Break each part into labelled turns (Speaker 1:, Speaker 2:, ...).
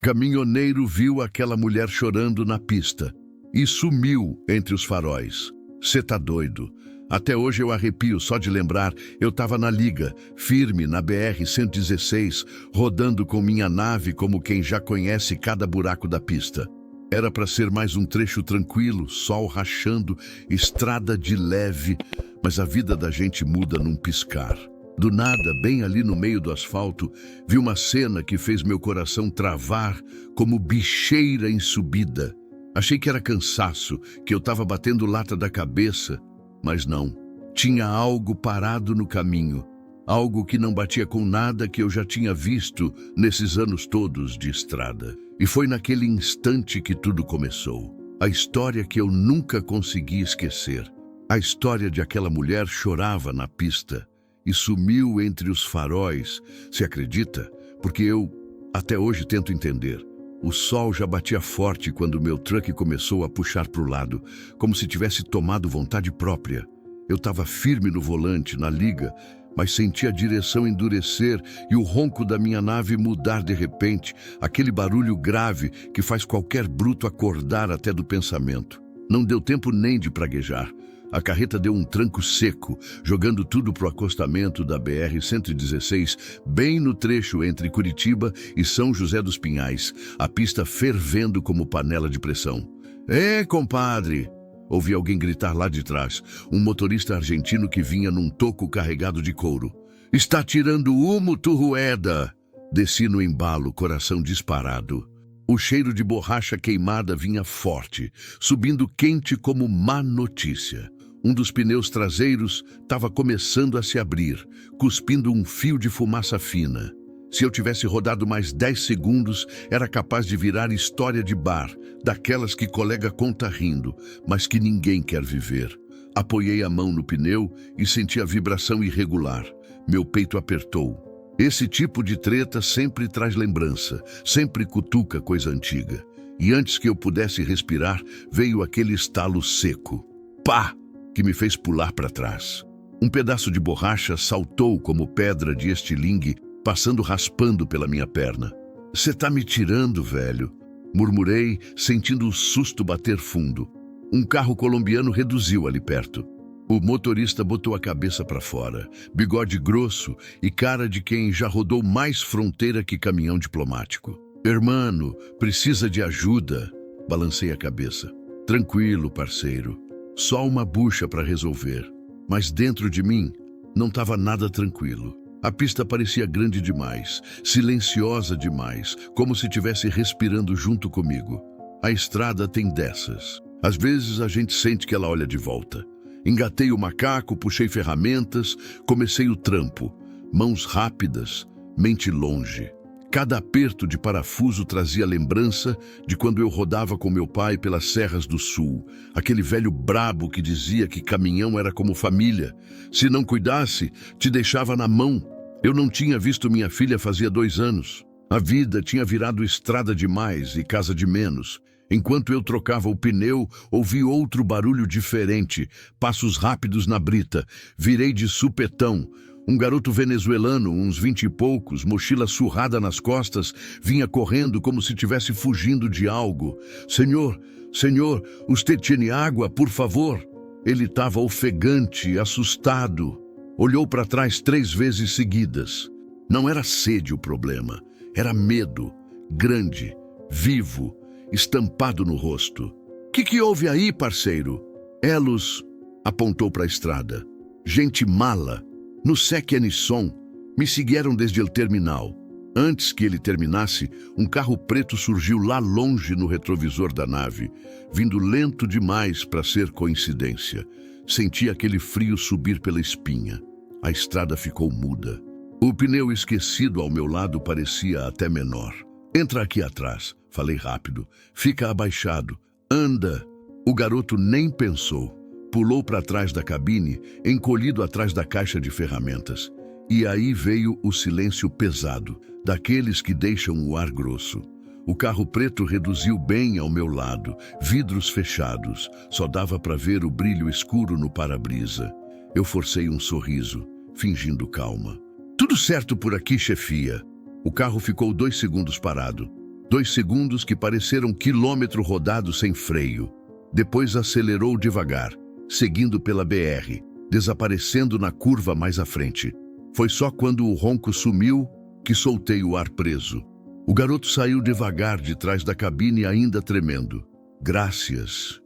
Speaker 1: Caminhoneiro viu aquela mulher chorando na pista e sumiu entre os faróis. Cê tá doido? Até hoje eu arrepio só de lembrar. Eu tava na liga, firme na BR-116, rodando com minha nave como quem já conhece cada buraco da pista. Era para ser mais um trecho tranquilo, sol rachando, estrada de leve, mas a vida da gente muda num piscar. Do nada, bem ali no meio do asfalto, vi uma cena que fez meu coração travar como bicheira em subida. Achei que era cansaço, que eu estava batendo lata da cabeça, mas não. Tinha algo parado no caminho, algo que não batia com nada que eu já tinha visto nesses anos todos de estrada. E foi naquele instante que tudo começou. A história que eu nunca consegui esquecer. A história de aquela mulher chorava na pista e sumiu entre os faróis. Se acredita? Porque eu até hoje tento entender. O sol já batia forte quando meu truck começou a puxar para o lado, como se tivesse tomado vontade própria. Eu estava firme no volante, na liga, mas senti a direção endurecer e o ronco da minha nave mudar de repente, aquele barulho grave que faz qualquer bruto acordar até do pensamento. Não deu tempo nem de praguejar. A carreta deu um tranco seco, jogando tudo pro acostamento da BR-116, bem no trecho entre Curitiba e São José dos Pinhais, a pista fervendo como panela de pressão. "É, compadre!" Ouvi alguém gritar lá de trás, um motorista argentino que vinha num toco carregado de couro. "Está tirando humo, tu rueda!" Desci no embalo, coração disparado. O cheiro de borracha queimada vinha forte, subindo quente como má notícia. Um dos pneus traseiros estava começando a se abrir, cuspindo um fio de fumaça fina. Se eu tivesse rodado mais 10 segundos, era capaz de virar história de bar, daquelas que colega conta rindo, mas que ninguém quer viver. Apoiei a mão no pneu e senti a vibração irregular. Meu peito apertou. Esse tipo de treta sempre traz lembrança, sempre cutuca coisa antiga. E antes que eu pudesse respirar, veio aquele estalo seco. Pá! Que me fez pular para trás. Um pedaço de borracha saltou como pedra de estilingue, passando raspando pela minha perna. "Cê tá me tirando, velho?" Murmurei, sentindo o susto bater fundo. Um carro colombiano reduziu ali perto. O motorista botou a cabeça para fora, bigode grosso e cara de quem já rodou mais fronteira que caminhão diplomático. "Hermano, precisa de ajuda?" Balancei a cabeça. "Tranquilo, parceiro. Só uma bucha para resolver." Mas dentro de mim não estava nada tranquilo. A pista parecia grande demais, silenciosa demais, como se estivesse respirando junto comigo. A estrada tem dessas. Às vezes a gente sente que ela olha de volta. Engatei o macaco, puxei ferramentas, comecei o trampo. Mãos rápidas, mente longe. Cada aperto de parafuso trazia lembrança de quando eu rodava com meu pai pelas serras do sul. Aquele velho brabo que dizia que caminhão era como família. Se não cuidasse, te deixava na mão. Eu não tinha visto minha filha fazia 2 anos. A vida tinha virado estrada demais e casa de menos. Enquanto eu trocava o pneu, ouvi outro barulho diferente. Passos rápidos na brita. Virei de supetão. Um garoto venezuelano, uns 20 e poucos, mochila surrada nas costas, vinha correndo como se estivesse fugindo de algo. Senhor, usted tiene água, por favor?" Ele estava ofegante, assustado. Olhou para trás 3 vezes seguidas. Não era sede o problema, era medo, grande, vivo, estampado no rosto. Que houve aí, parceiro?" "Elos", apontou para a estrada. "Gente mala. No Sec Anisson, me seguiram desde o terminal. Antes que ele terminasse, um carro preto surgiu lá longe no retrovisor da nave, vindo lento demais para ser coincidência. Senti aquele frio subir pela espinha. A estrada ficou muda. O pneu esquecido ao meu lado parecia até menor. "Entra aqui atrás", falei rápido. "Fica abaixado. Anda." O garoto nem pensou. Pulou para trás da cabine, encolhido atrás da caixa de ferramentas. E aí veio o silêncio pesado, daqueles que deixam o ar grosso. O carro preto reduziu bem ao meu lado, vidros fechados, só dava para ver o brilho escuro no para-brisa. Eu forcei um sorriso, fingindo calma. "Tudo certo por aqui, chefia." O carro ficou 2 segundos parado. 2 segundos que pareceram quilômetro rodado sem freio. Depois acelerou devagar, seguindo pela BR, desaparecendo na curva mais à frente. Foi só quando o ronco sumiu que soltei o ar preso. O garoto saiu devagar de trás da cabine, ainda tremendo. Graças,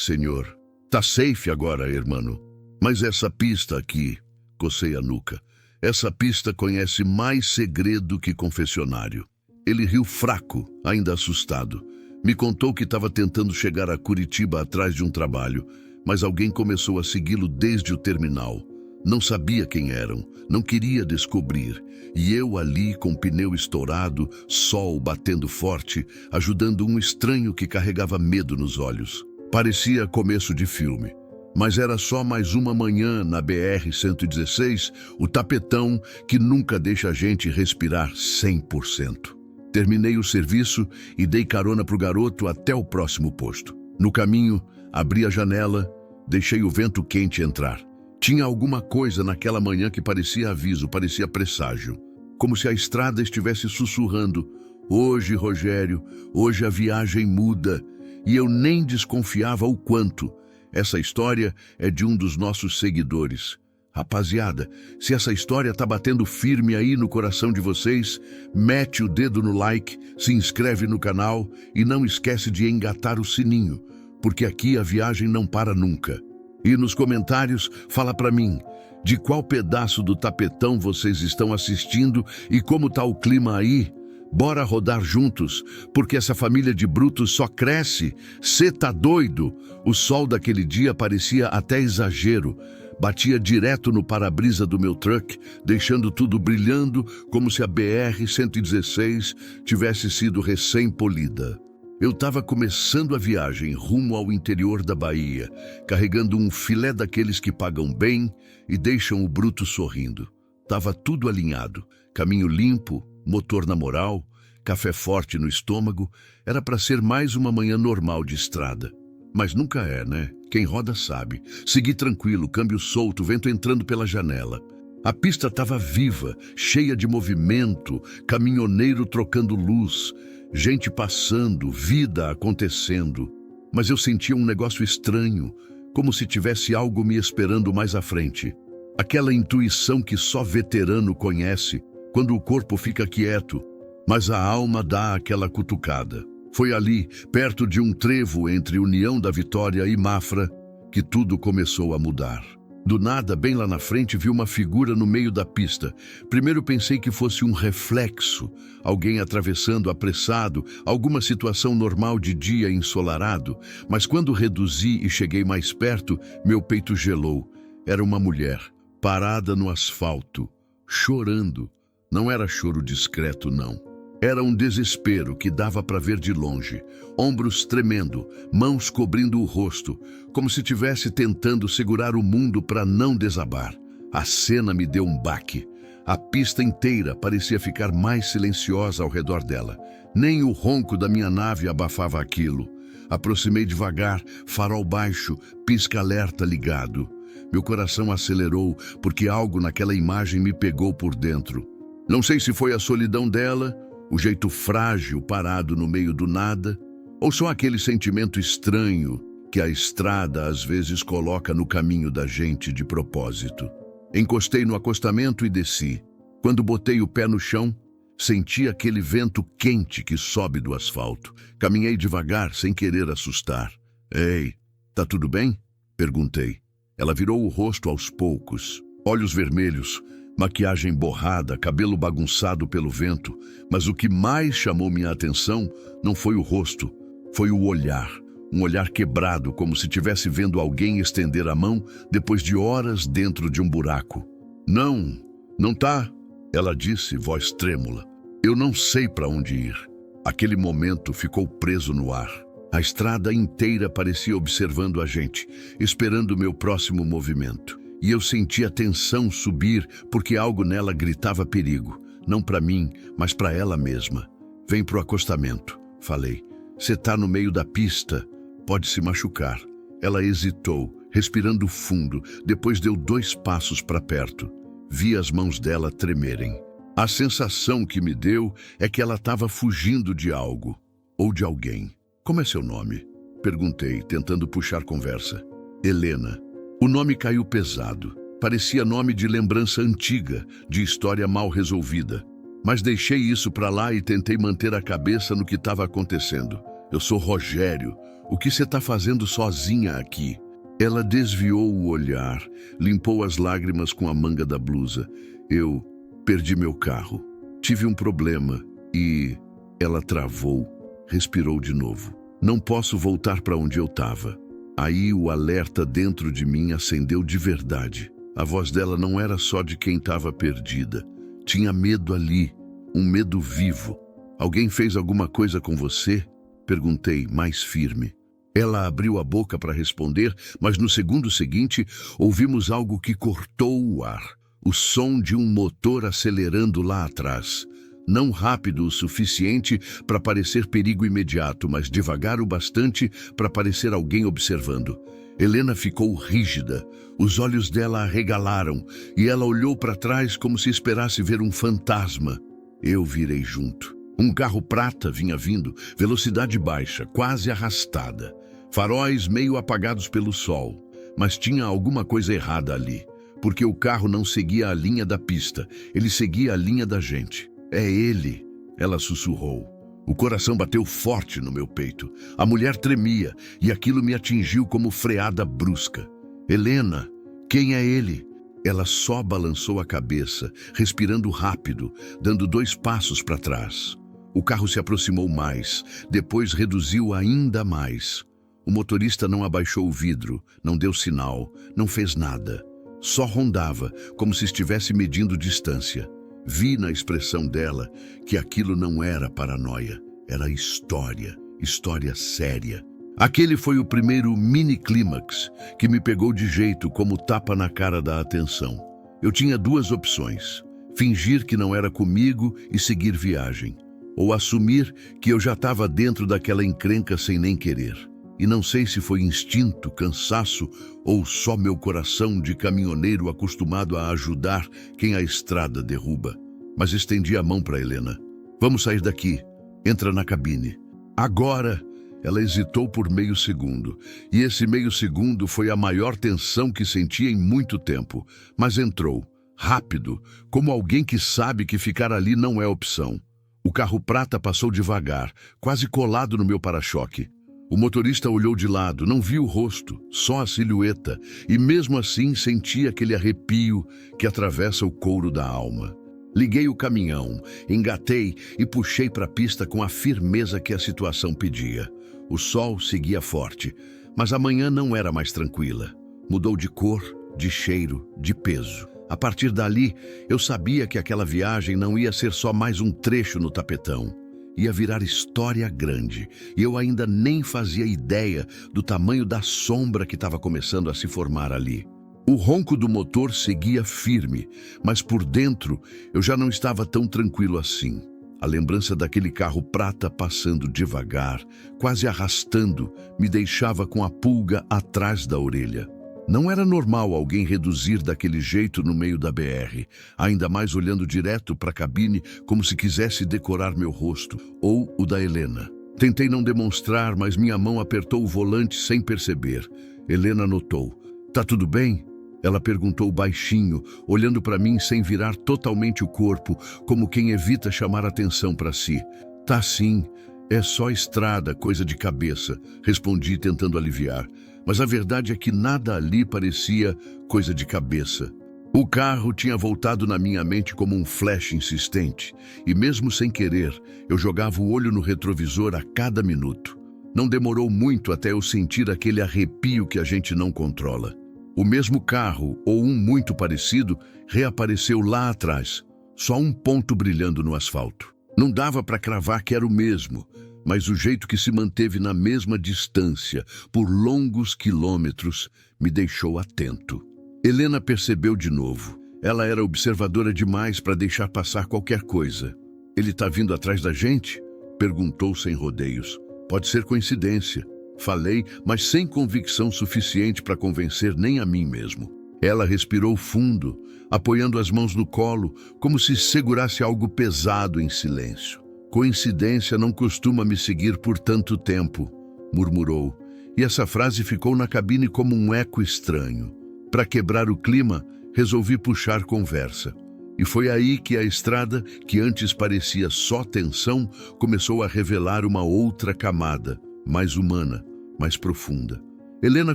Speaker 1: senhor. Tá safe agora, hermano. Mas essa pista aqui, cocei a nuca. Essa pista conhece mais segredo que confessionário. Ele riu fraco, ainda assustado. Me contou que estava tentando chegar a Curitiba atrás de um trabalho, mas alguém começou a segui-lo desde o terminal. Não sabia quem eram, não queria descobrir. E eu ali com o pneu estourado, sol batendo forte, ajudando um estranho que carregava medo nos olhos. Parecia começo de filme. Mas era só mais uma manhã na BR-116, o tapetão que nunca deixa a gente respirar 100%. Terminei o serviço e dei carona pro garoto até o próximo posto. No caminho, abri a janela, deixei o vento quente entrar. Tinha alguma coisa naquela manhã que parecia aviso, parecia presságio. Como se a estrada estivesse sussurrando: hoje, Rogério, hoje a viagem muda. E eu nem desconfiava o quanto. Essa história é de um dos nossos seguidores. Rapaziada, se essa história tá batendo firme aí no coração de vocês, mete o dedo no like, se inscreve no canal e não esquece de engatar o sininho, porque aqui a viagem não para nunca. E nos comentários, fala pra mim, de qual pedaço do tapetão vocês estão assistindo e como tá o clima aí? Bora rodar juntos, porque essa família de brutos só cresce. Cê tá doido? O sol daquele dia parecia até exagero. Batia direto no para-brisa do meu truck, deixando tudo brilhando como se a BR-116 tivesse sido recém-polida. Eu estava começando a viagem rumo ao interior da Bahia, carregando um filé daqueles que pagam bem e deixam o bruto sorrindo. Tava tudo alinhado, caminho limpo, motor na moral, café forte no estômago. Era para ser mais uma manhã normal de estrada. Mas nunca é, né? Quem roda sabe. Segui tranquilo, câmbio solto, vento entrando pela janela. A pista estava viva, cheia de movimento, caminhoneiro trocando luz, gente passando, vida acontecendo. Mas eu sentia um negócio estranho, como se tivesse algo me esperando mais à frente. Aquela intuição que só veterano conhece, quando o corpo fica quieto, mas a alma dá aquela cutucada. Foi ali, perto de um trevo entre União da Vitória e Mafra, que tudo começou a mudar. Do nada, bem lá na frente, vi uma figura no meio da pista. Primeiro pensei que fosse um reflexo, alguém atravessando apressado, alguma situação normal de dia ensolarado, mas quando reduzi e cheguei mais perto, meu peito gelou. Era uma mulher, parada no asfalto, chorando. Não era choro discreto, não. Era um desespero que dava para ver de longe, ombros tremendo, mãos cobrindo o rosto, como se estivesse tentando segurar o mundo para não desabar. A cena me deu um baque. A pista inteira parecia ficar mais silenciosa ao redor dela. Nem o ronco da minha nave abafava aquilo. Aproximei devagar, farol baixo, pisca-alerta ligado. Meu coração acelerou porque algo naquela imagem me pegou por dentro. Não sei se foi a solidão dela, o jeito frágil parado no meio do nada, ou só aquele sentimento estranho que a estrada às vezes coloca no caminho da gente de propósito. Encostei no acostamento e desci. Quando botei o pé no chão, senti aquele vento quente que sobe do asfalto. Caminhei devagar, sem querer assustar. Ei, tá tudo bem? Perguntei. Ela virou o rosto aos poucos, olhos vermelhos, maquiagem borrada, cabelo bagunçado pelo vento, mas o que mais chamou minha atenção não foi o rosto, foi o olhar. Um olhar quebrado, como se estivesse vendo alguém estender a mão depois de horas dentro de um buraco. Não tá, ela disse, voz trêmula. Eu não sei para onde ir. Aquele momento ficou preso no ar. A estrada inteira parecia observando a gente, esperando o meu próximo movimento. E eu senti a tensão subir porque algo nela gritava perigo. Não para mim, mas para ela mesma. Vem pro acostamento, falei. Você tá no meio da pista, pode se machucar. Ela hesitou, respirando fundo, depois deu 2 passos para perto. Vi as mãos dela tremerem. A sensação que me deu é que ela estava fugindo de algo ou de alguém. Como é seu nome? Perguntei, tentando puxar conversa. Helena. O nome caiu pesado. Parecia nome de lembrança antiga, de história mal resolvida. Mas deixei isso para lá e tentei manter a cabeça no que estava acontecendo. Eu sou Rogério. O que você está fazendo sozinha aqui? Ela desviou o olhar, limpou as lágrimas com a manga da blusa. Eu perdi meu carro. Tive um problema e... Ela travou, respirou de novo. Não posso voltar para onde eu estava. Aí o alerta dentro de mim acendeu de verdade. A voz dela não era só de quem estava perdida. Tinha medo ali, um medo vivo. Alguém fez alguma coisa com você? Perguntei, mais firme. Ela abriu a boca para responder, mas no segundo seguinte ouvimos algo que cortou o ar. O som de um motor acelerando lá atrás. Não rápido o suficiente para parecer perigo imediato, mas devagar o bastante para parecer alguém observando. Helena ficou rígida. Os olhos dela arregalaram e ela olhou para trás como se esperasse ver um fantasma. Eu virei junto. Um carro prata vinha vindo, velocidade baixa, quase arrastada. Faróis meio apagados pelo sol. Mas tinha alguma coisa errada ali, porque o carro não seguia a linha da pista, ele seguia a linha da gente. É ele, ela sussurrou. O coração bateu forte no meu peito. A mulher tremia e aquilo me atingiu como freada brusca. Helena, quem é ele? Ela só balançou a cabeça, respirando rápido, dando 2 passos para trás. O carro se aproximou mais, depois reduziu ainda mais. O motorista não abaixou o vidro, não deu sinal, não fez nada. Só rondava, como se estivesse medindo distância. Vi na expressão dela que aquilo não era paranoia, era história séria. Aquele foi o primeiro mini-clímax que me pegou de jeito como tapa na cara da atenção. Eu tinha 2 opções: fingir que não era comigo e seguir viagem, ou assumir que eu já estava dentro daquela encrenca sem nem querer. E não sei se foi instinto, cansaço ou só meu coração de caminhoneiro acostumado a ajudar quem a estrada derruba. Mas estendi a mão para Helena. Vamos sair daqui. Entra na cabine. Agora! Ela hesitou por meio segundo. E esse meio segundo foi a maior tensão que senti em muito tempo. Mas entrou. Rápido, como alguém que sabe que ficar ali não é opção. O carro prata passou devagar, quase colado no meu para-choque. O motorista olhou de lado, não viu o rosto, só a silhueta, e mesmo assim senti aquele arrepio que atravessa o couro da alma. Liguei o caminhão, engatei e puxei para a pista com a firmeza que a situação pedia. O sol seguia forte, mas a manhã não era mais tranquila. Mudou de cor, de cheiro, de peso. A partir dali, eu sabia que aquela viagem não ia ser só mais um trecho no tapetão. Ia virar história grande, e eu ainda nem fazia ideia do tamanho da sombra que estava começando a se formar ali. O ronco do motor seguia firme, mas por dentro eu já não estava tão tranquilo assim. A lembrança daquele carro prata passando devagar, quase arrastando, me deixava com a pulga atrás da orelha. Não era normal alguém reduzir daquele jeito no meio da BR, ainda mais olhando direto para a cabine como se quisesse decorar meu rosto, ou o da Helena. Tentei não demonstrar, mas minha mão apertou o volante sem perceber. Helena notou. Tá tudo bem? Ela perguntou baixinho, olhando para mim sem virar totalmente o corpo, como quem evita chamar atenção para si. Tá sim, é só estrada, coisa de cabeça, respondi tentando aliviar. Mas a verdade é que nada ali parecia coisa de cabeça. O carro tinha voltado na minha mente como um flash insistente, e mesmo sem querer, eu jogava o olho no retrovisor a cada minuto. Não demorou muito até eu sentir aquele arrepio que a gente não controla. O mesmo carro, ou um muito parecido, reapareceu lá atrás, só um ponto brilhando no asfalto. Não dava para cravar que era o mesmo, mas o jeito que se manteve na mesma distância, por longos quilômetros, me deixou atento. Helena percebeu de novo. Ela era observadora demais para deixar passar qualquer coisa. Ele está vindo atrás da gente? Perguntou sem rodeios. Pode ser coincidência. Falei, mas sem convicção suficiente para convencer nem a mim mesmo. Ela respirou fundo, apoiando as mãos no colo, como se segurasse algo pesado em silêncio. Coincidência não costuma me seguir por tanto tempo, murmurou, e essa frase ficou na cabine como um eco estranho. Para quebrar o clima, resolvi puxar conversa. E foi aí que a estrada, que antes parecia só tensão, começou a revelar uma outra camada, mais humana, mais profunda. Helena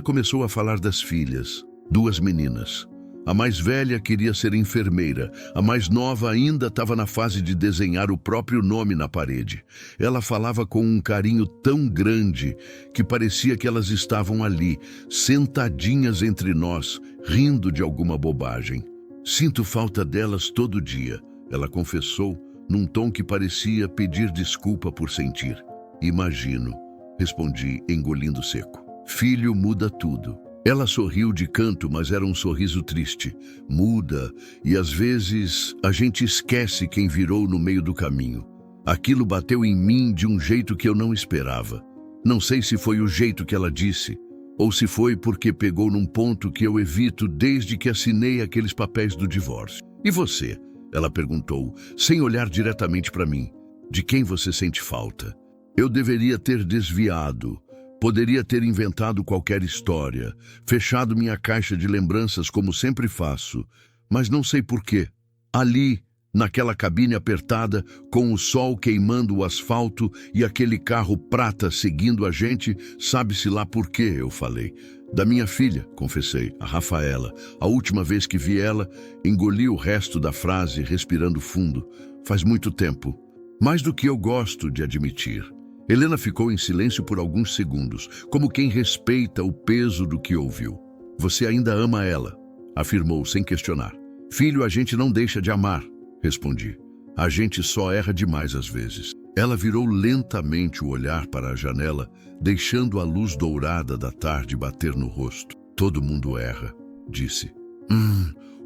Speaker 1: começou a falar das filhas, 2 meninas. A mais velha queria ser enfermeira, a mais nova ainda estava na fase de desenhar o próprio nome na parede. Ela falava com um carinho tão grande que parecia que elas estavam ali, sentadinhas entre nós, rindo de alguma bobagem. Sinto falta delas todo dia, ela confessou, num tom que parecia pedir desculpa por sentir. Imagino, respondi, engolindo seco. Filho muda tudo. Ela sorriu de canto, mas era um sorriso triste. Muda, e às vezes a gente esquece quem virou no meio do caminho. Aquilo bateu em mim de um jeito que eu não esperava. Não sei se foi o jeito que ela disse, ou se foi porque pegou num ponto que eu evito desde que assinei aqueles papéis do divórcio. E você? Ela perguntou, sem olhar diretamente para mim. De quem você sente falta? Eu deveria ter desviado. Poderia ter inventado qualquer história, fechado minha caixa de lembranças como sempre faço, mas não sei porquê. Ali, naquela cabine apertada, com o sol queimando o asfalto e aquele carro prata seguindo a gente, sabe-se lá por quê, eu falei. Da minha filha, confessei, a Rafaela. A última vez que vi ela, engoli o resto da frase, respirando fundo. Faz muito tempo. Mais do que eu gosto de admitir. Helena ficou em silêncio por alguns segundos, como quem respeita o peso do que ouviu. Você ainda ama ela, afirmou sem questionar. Filho, a gente não deixa de amar, respondi. A gente só erra demais às vezes. Ela virou lentamente o olhar para a janela, deixando a luz dourada da tarde bater no rosto. Todo mundo erra, disse.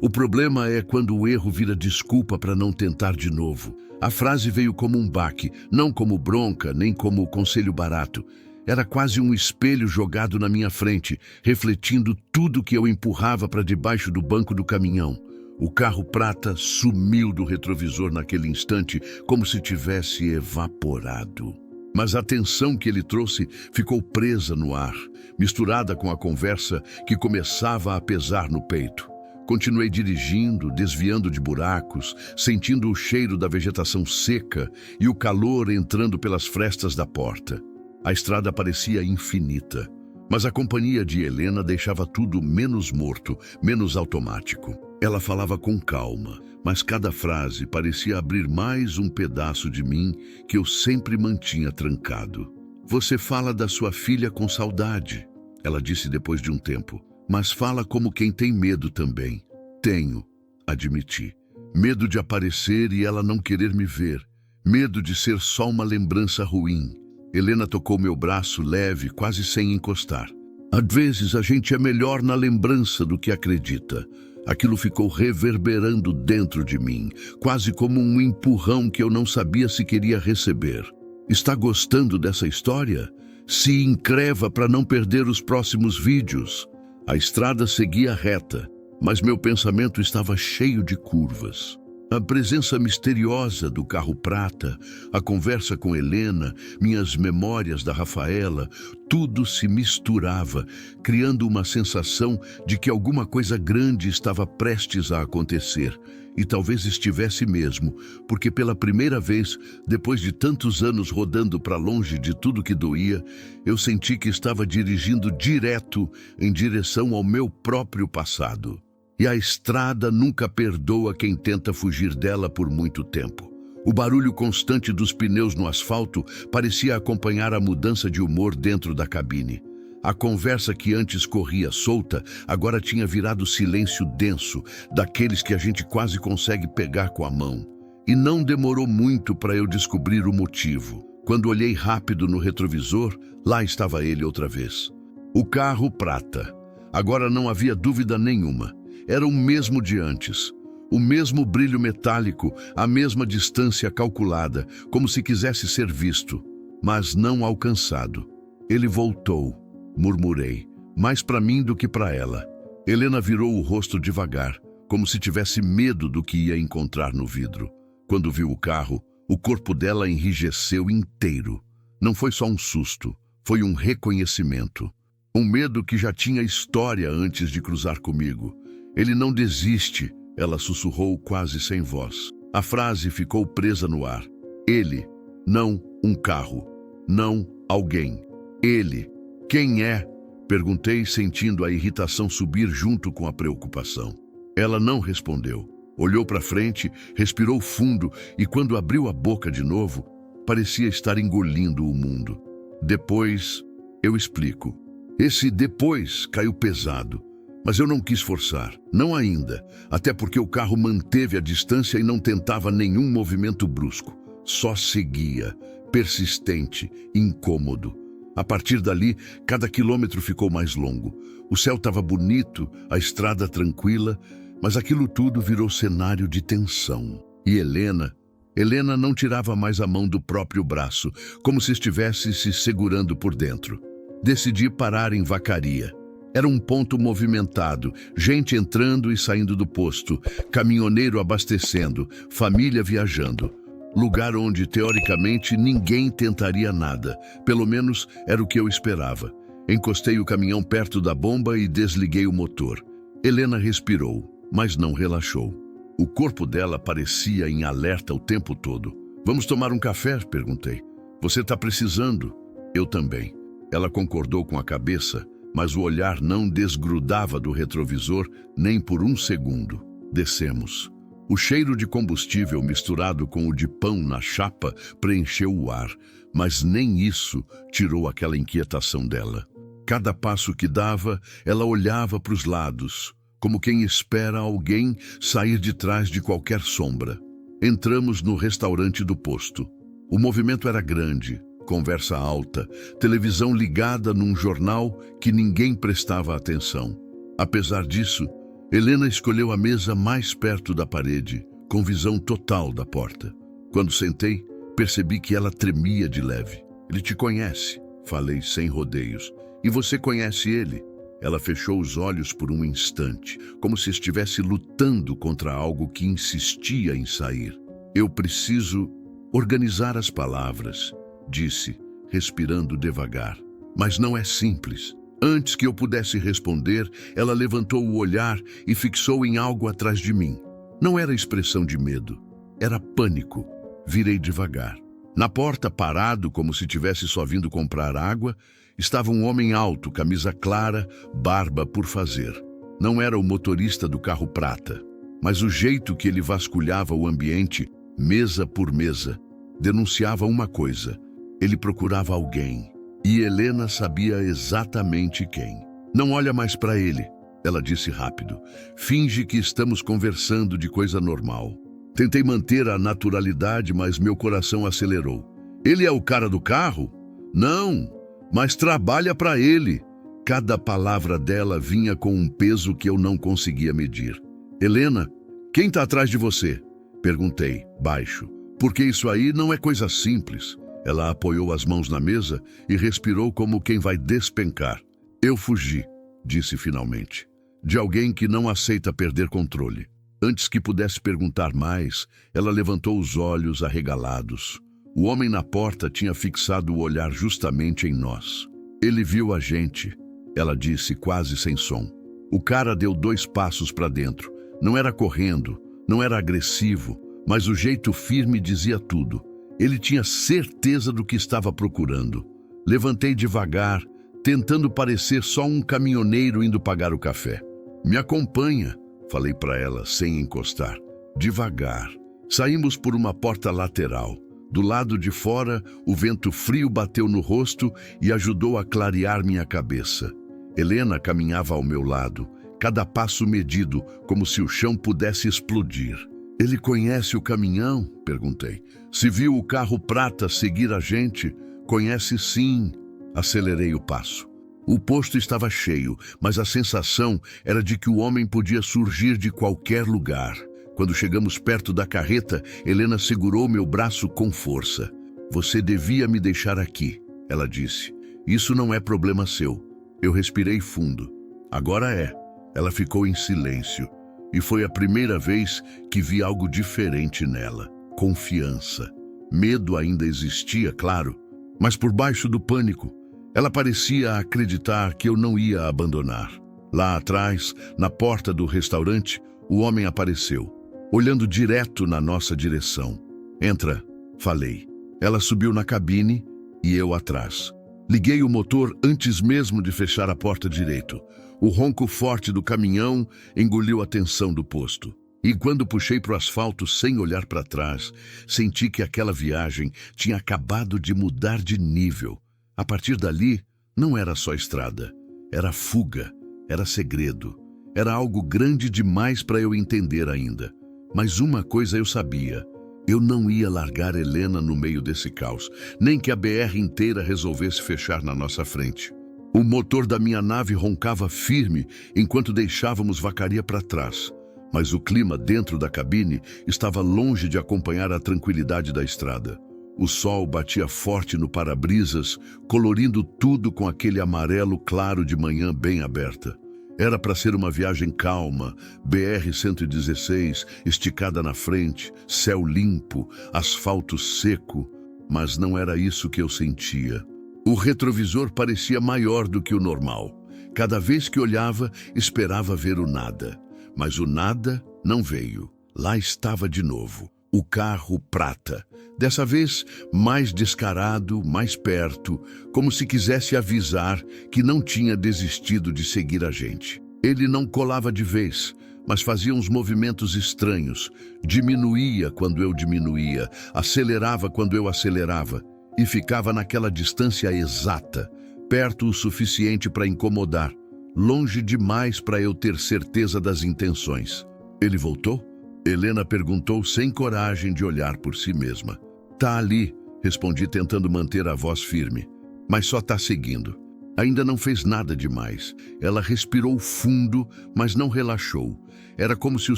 Speaker 1: O problema é quando o erro vira desculpa para não tentar de novo. A frase veio como um baque, não como bronca, nem como conselho barato. Era quase um espelho jogado na minha frente, refletindo tudo que eu empurrava para debaixo do banco do caminhão. O carro prata sumiu do retrovisor naquele instante, como se tivesse evaporado. Mas a tensão que ele trouxe ficou presa no ar, misturada com a conversa que começava a pesar no peito. Continuei dirigindo, desviando de buracos, sentindo o cheiro da vegetação seca e o calor entrando pelas frestas da porta. A estrada parecia infinita, mas a companhia de Helena deixava tudo menos morto, menos automático. Ela falava com calma, mas cada frase parecia abrir mais um pedaço de mim que eu sempre mantinha trancado. Você fala da sua filha com saudade, ela disse depois de um tempo. Mas fala como quem tem medo também. Tenho, admiti. Medo de aparecer e ela não querer me ver. Medo de ser só uma lembrança ruim. Helena tocou meu braço leve, quase sem encostar. Às vezes a gente é melhor na lembrança do que acredita. Aquilo ficou reverberando dentro de mim, quase como um empurrão que eu não sabia se queria receber. Está gostando dessa história? Se inscreva para não perder os próximos vídeos. A estrada seguia reta, mas meu pensamento estava cheio de curvas. A presença misteriosa do carro prata, a conversa com Helena, minhas memórias da Rafaela, tudo se misturava, criando uma sensação de que alguma coisa grande estava prestes a acontecer. E talvez estivesse mesmo, porque pela primeira vez, depois de tantos anos rodando para longe de tudo que doía, eu senti que estava dirigindo direto em direção ao meu próprio passado. E a estrada nunca perdoa quem tenta fugir dela por muito tempo. O barulho constante dos pneus no asfalto parecia acompanhar a mudança de humor dentro da cabine. A conversa que antes corria solta, agora tinha virado silêncio denso, daqueles que a gente quase consegue pegar com a mão. E não demorou muito para eu descobrir o motivo. Quando olhei rápido no retrovisor, lá estava ele outra vez. O carro prata. Agora não havia dúvida nenhuma. Era o mesmo de antes. O mesmo brilho metálico, a mesma distância calculada, como se quisesse ser visto, mas não alcançado. Ele voltou. Murmurei, mais para mim do que para ela. Helena virou o rosto devagar, como se tivesse medo do que ia encontrar no vidro. Quando viu o carro, o corpo dela enrijeceu inteiro. Não foi só um susto, foi um reconhecimento. Um medo que já tinha história antes de cruzar comigo. Ele não desiste, ela sussurrou quase sem voz. A frase ficou presa no ar. Ele, não um carro, não alguém. Ele. Quem é? Perguntei, sentindo a irritação subir junto com a preocupação. Ela não respondeu. Olhou para frente, respirou fundo e, quando abriu a boca de novo, parecia estar engolindo o mundo. Depois, eu explico. Esse depois caiu pesado, mas eu não quis forçar. Não ainda, até porque o carro manteve a distância e não tentava nenhum movimento brusco. Só seguia, persistente, incômodo. A partir dali, cada quilômetro ficou mais longo. O céu estava bonito, a estrada tranquila, mas aquilo tudo virou cenário de tensão. E Helena não tirava mais a mão do próprio braço, como se estivesse se segurando por dentro. Decidi parar em Vacaria. Era um ponto movimentado, gente entrando e saindo do posto, caminhoneiro abastecendo, família viajando. Lugar onde, teoricamente, ninguém tentaria nada. Pelo menos era o que eu esperava. Encostei o caminhão perto da bomba e desliguei o motor. Helena respirou, mas não relaxou. O corpo dela parecia em alerta o tempo todo. Vamos tomar um café? Perguntei. Você está precisando? Eu também. Ela concordou com a cabeça, mas o olhar não desgrudava do retrovisor nem por um segundo. Descemos. O cheiro de combustível misturado com o de pão na chapa preencheu o ar, mas nem isso tirou aquela inquietação dela. Cada passo que dava, ela olhava para os lados, como quem espera alguém sair de trás de qualquer sombra. Entramos no restaurante do posto. O movimento era grande, conversa alta, televisão ligada num jornal que ninguém prestava atenção. Apesar disso, Helena escolheu a mesa mais perto da parede, com visão total da porta. Quando sentei, percebi que ela tremia de leve. Ele te conhece, falei sem rodeios. E você conhece ele? Ela fechou os olhos por um instante, como se estivesse lutando contra algo que insistia em sair. Eu preciso organizar as palavras, disse, respirando devagar. Mas não é simples. Antes que eu pudesse responder, ela levantou o olhar e fixou em algo atrás de mim. Não era expressão de medo, era pânico. Virei devagar. Na porta, parado como se tivesse só vindo comprar água, estava um homem alto, camisa clara, barba por fazer. Não era o motorista do carro prata, mas o jeito que ele vasculhava o ambiente, mesa por mesa, denunciava uma coisa. Ele procurava alguém. E Helena sabia exatamente quem. Não olha mais para ele, ela disse rápido. Finge que estamos conversando de coisa normal. Tentei manter a naturalidade, mas meu coração acelerou. Ele é o cara do carro? Não, mas trabalha para ele. Cada palavra dela vinha com um peso que eu não conseguia medir. Helena, quem está atrás de você? Perguntei, baixo. Porque isso aí não é coisa simples. Ela apoiou as mãos na mesa e respirou como quem vai despencar. Eu fugi, disse finalmente, de alguém que não aceita perder controle. Antes que pudesse perguntar mais, ela levantou os olhos arregalados. O homem na porta tinha fixado o olhar justamente em nós. Ele viu a gente, ela disse quase sem som. O cara deu 2 passos para dentro. Não era correndo, não era agressivo, mas o jeito firme dizia tudo. Ele tinha certeza do que estava procurando. Levantei devagar, tentando parecer só um caminhoneiro indo pagar o café. Me acompanha, falei para ela, sem encostar. Devagar. Saímos por uma porta lateral. Do lado de fora, o vento frio bateu no rosto e ajudou a clarear minha cabeça. Helena caminhava ao meu lado, cada passo medido, como se o chão pudesse explodir. Ele conhece o caminhão? Perguntei. Se viu o carro prata seguir a gente? Conhece sim. Acelerei o passo. O posto estava cheio, mas a sensação era de que o homem podia surgir de qualquer lugar. Quando chegamos perto da carreta, Helena segurou meu braço com força. Você devia me deixar aqui, ela disse. Isso não é problema seu. Eu respirei fundo. Agora é. Ela ficou em silêncio, e foi a primeira vez que vi algo diferente nela. Confiança. Medo ainda existia, claro, mas por baixo do pânico, ela parecia acreditar que eu não ia a abandonar. Lá atrás, na porta do restaurante, o homem apareceu, olhando direto na nossa direção. "Entra", falei. Ela subiu na cabine e eu atrás. Liguei o motor antes mesmo de fechar a porta direito. O ronco forte do caminhão engoliu a tensão do posto. E quando puxei para o asfalto sem olhar para trás, senti que aquela viagem tinha acabado de mudar de nível. A partir dali, não era só estrada. Era fuga, era segredo. Era algo grande demais para eu entender ainda. Mas uma coisa eu sabia. Eu não ia largar Helena no meio desse caos, nem que a BR inteira resolvesse fechar na nossa frente. O motor da minha nave roncava firme enquanto deixávamos Vacaria para trás, mas o clima dentro da cabine estava longe de acompanhar a tranquilidade da estrada. O sol batia forte no para-brisas, colorindo tudo com aquele amarelo claro de manhã bem aberta. Era para ser uma viagem calma, BR-116, esticada na frente, céu limpo, asfalto seco, mas não era isso que eu sentia. O retrovisor parecia maior do que o normal. Cada vez que olhava, esperava ver o nada. Mas o nada não veio. Lá estava de novo, o carro prata. Dessa vez, mais descarado, mais perto, como se quisesse avisar que não tinha desistido de seguir a gente. Ele não colava de vez, mas fazia uns movimentos estranhos. Diminuía quando eu diminuía, acelerava quando eu acelerava, e ficava naquela distância exata, perto o suficiente para incomodar, longe demais para eu ter certeza das intenções. Ele voltou? Helena perguntou sem coragem de olhar por si mesma. "Tá ali", respondi tentando manter a voz firme. "Mas só tá seguindo. Ainda não fez nada demais." Ela respirou fundo, mas não relaxou. Era como se o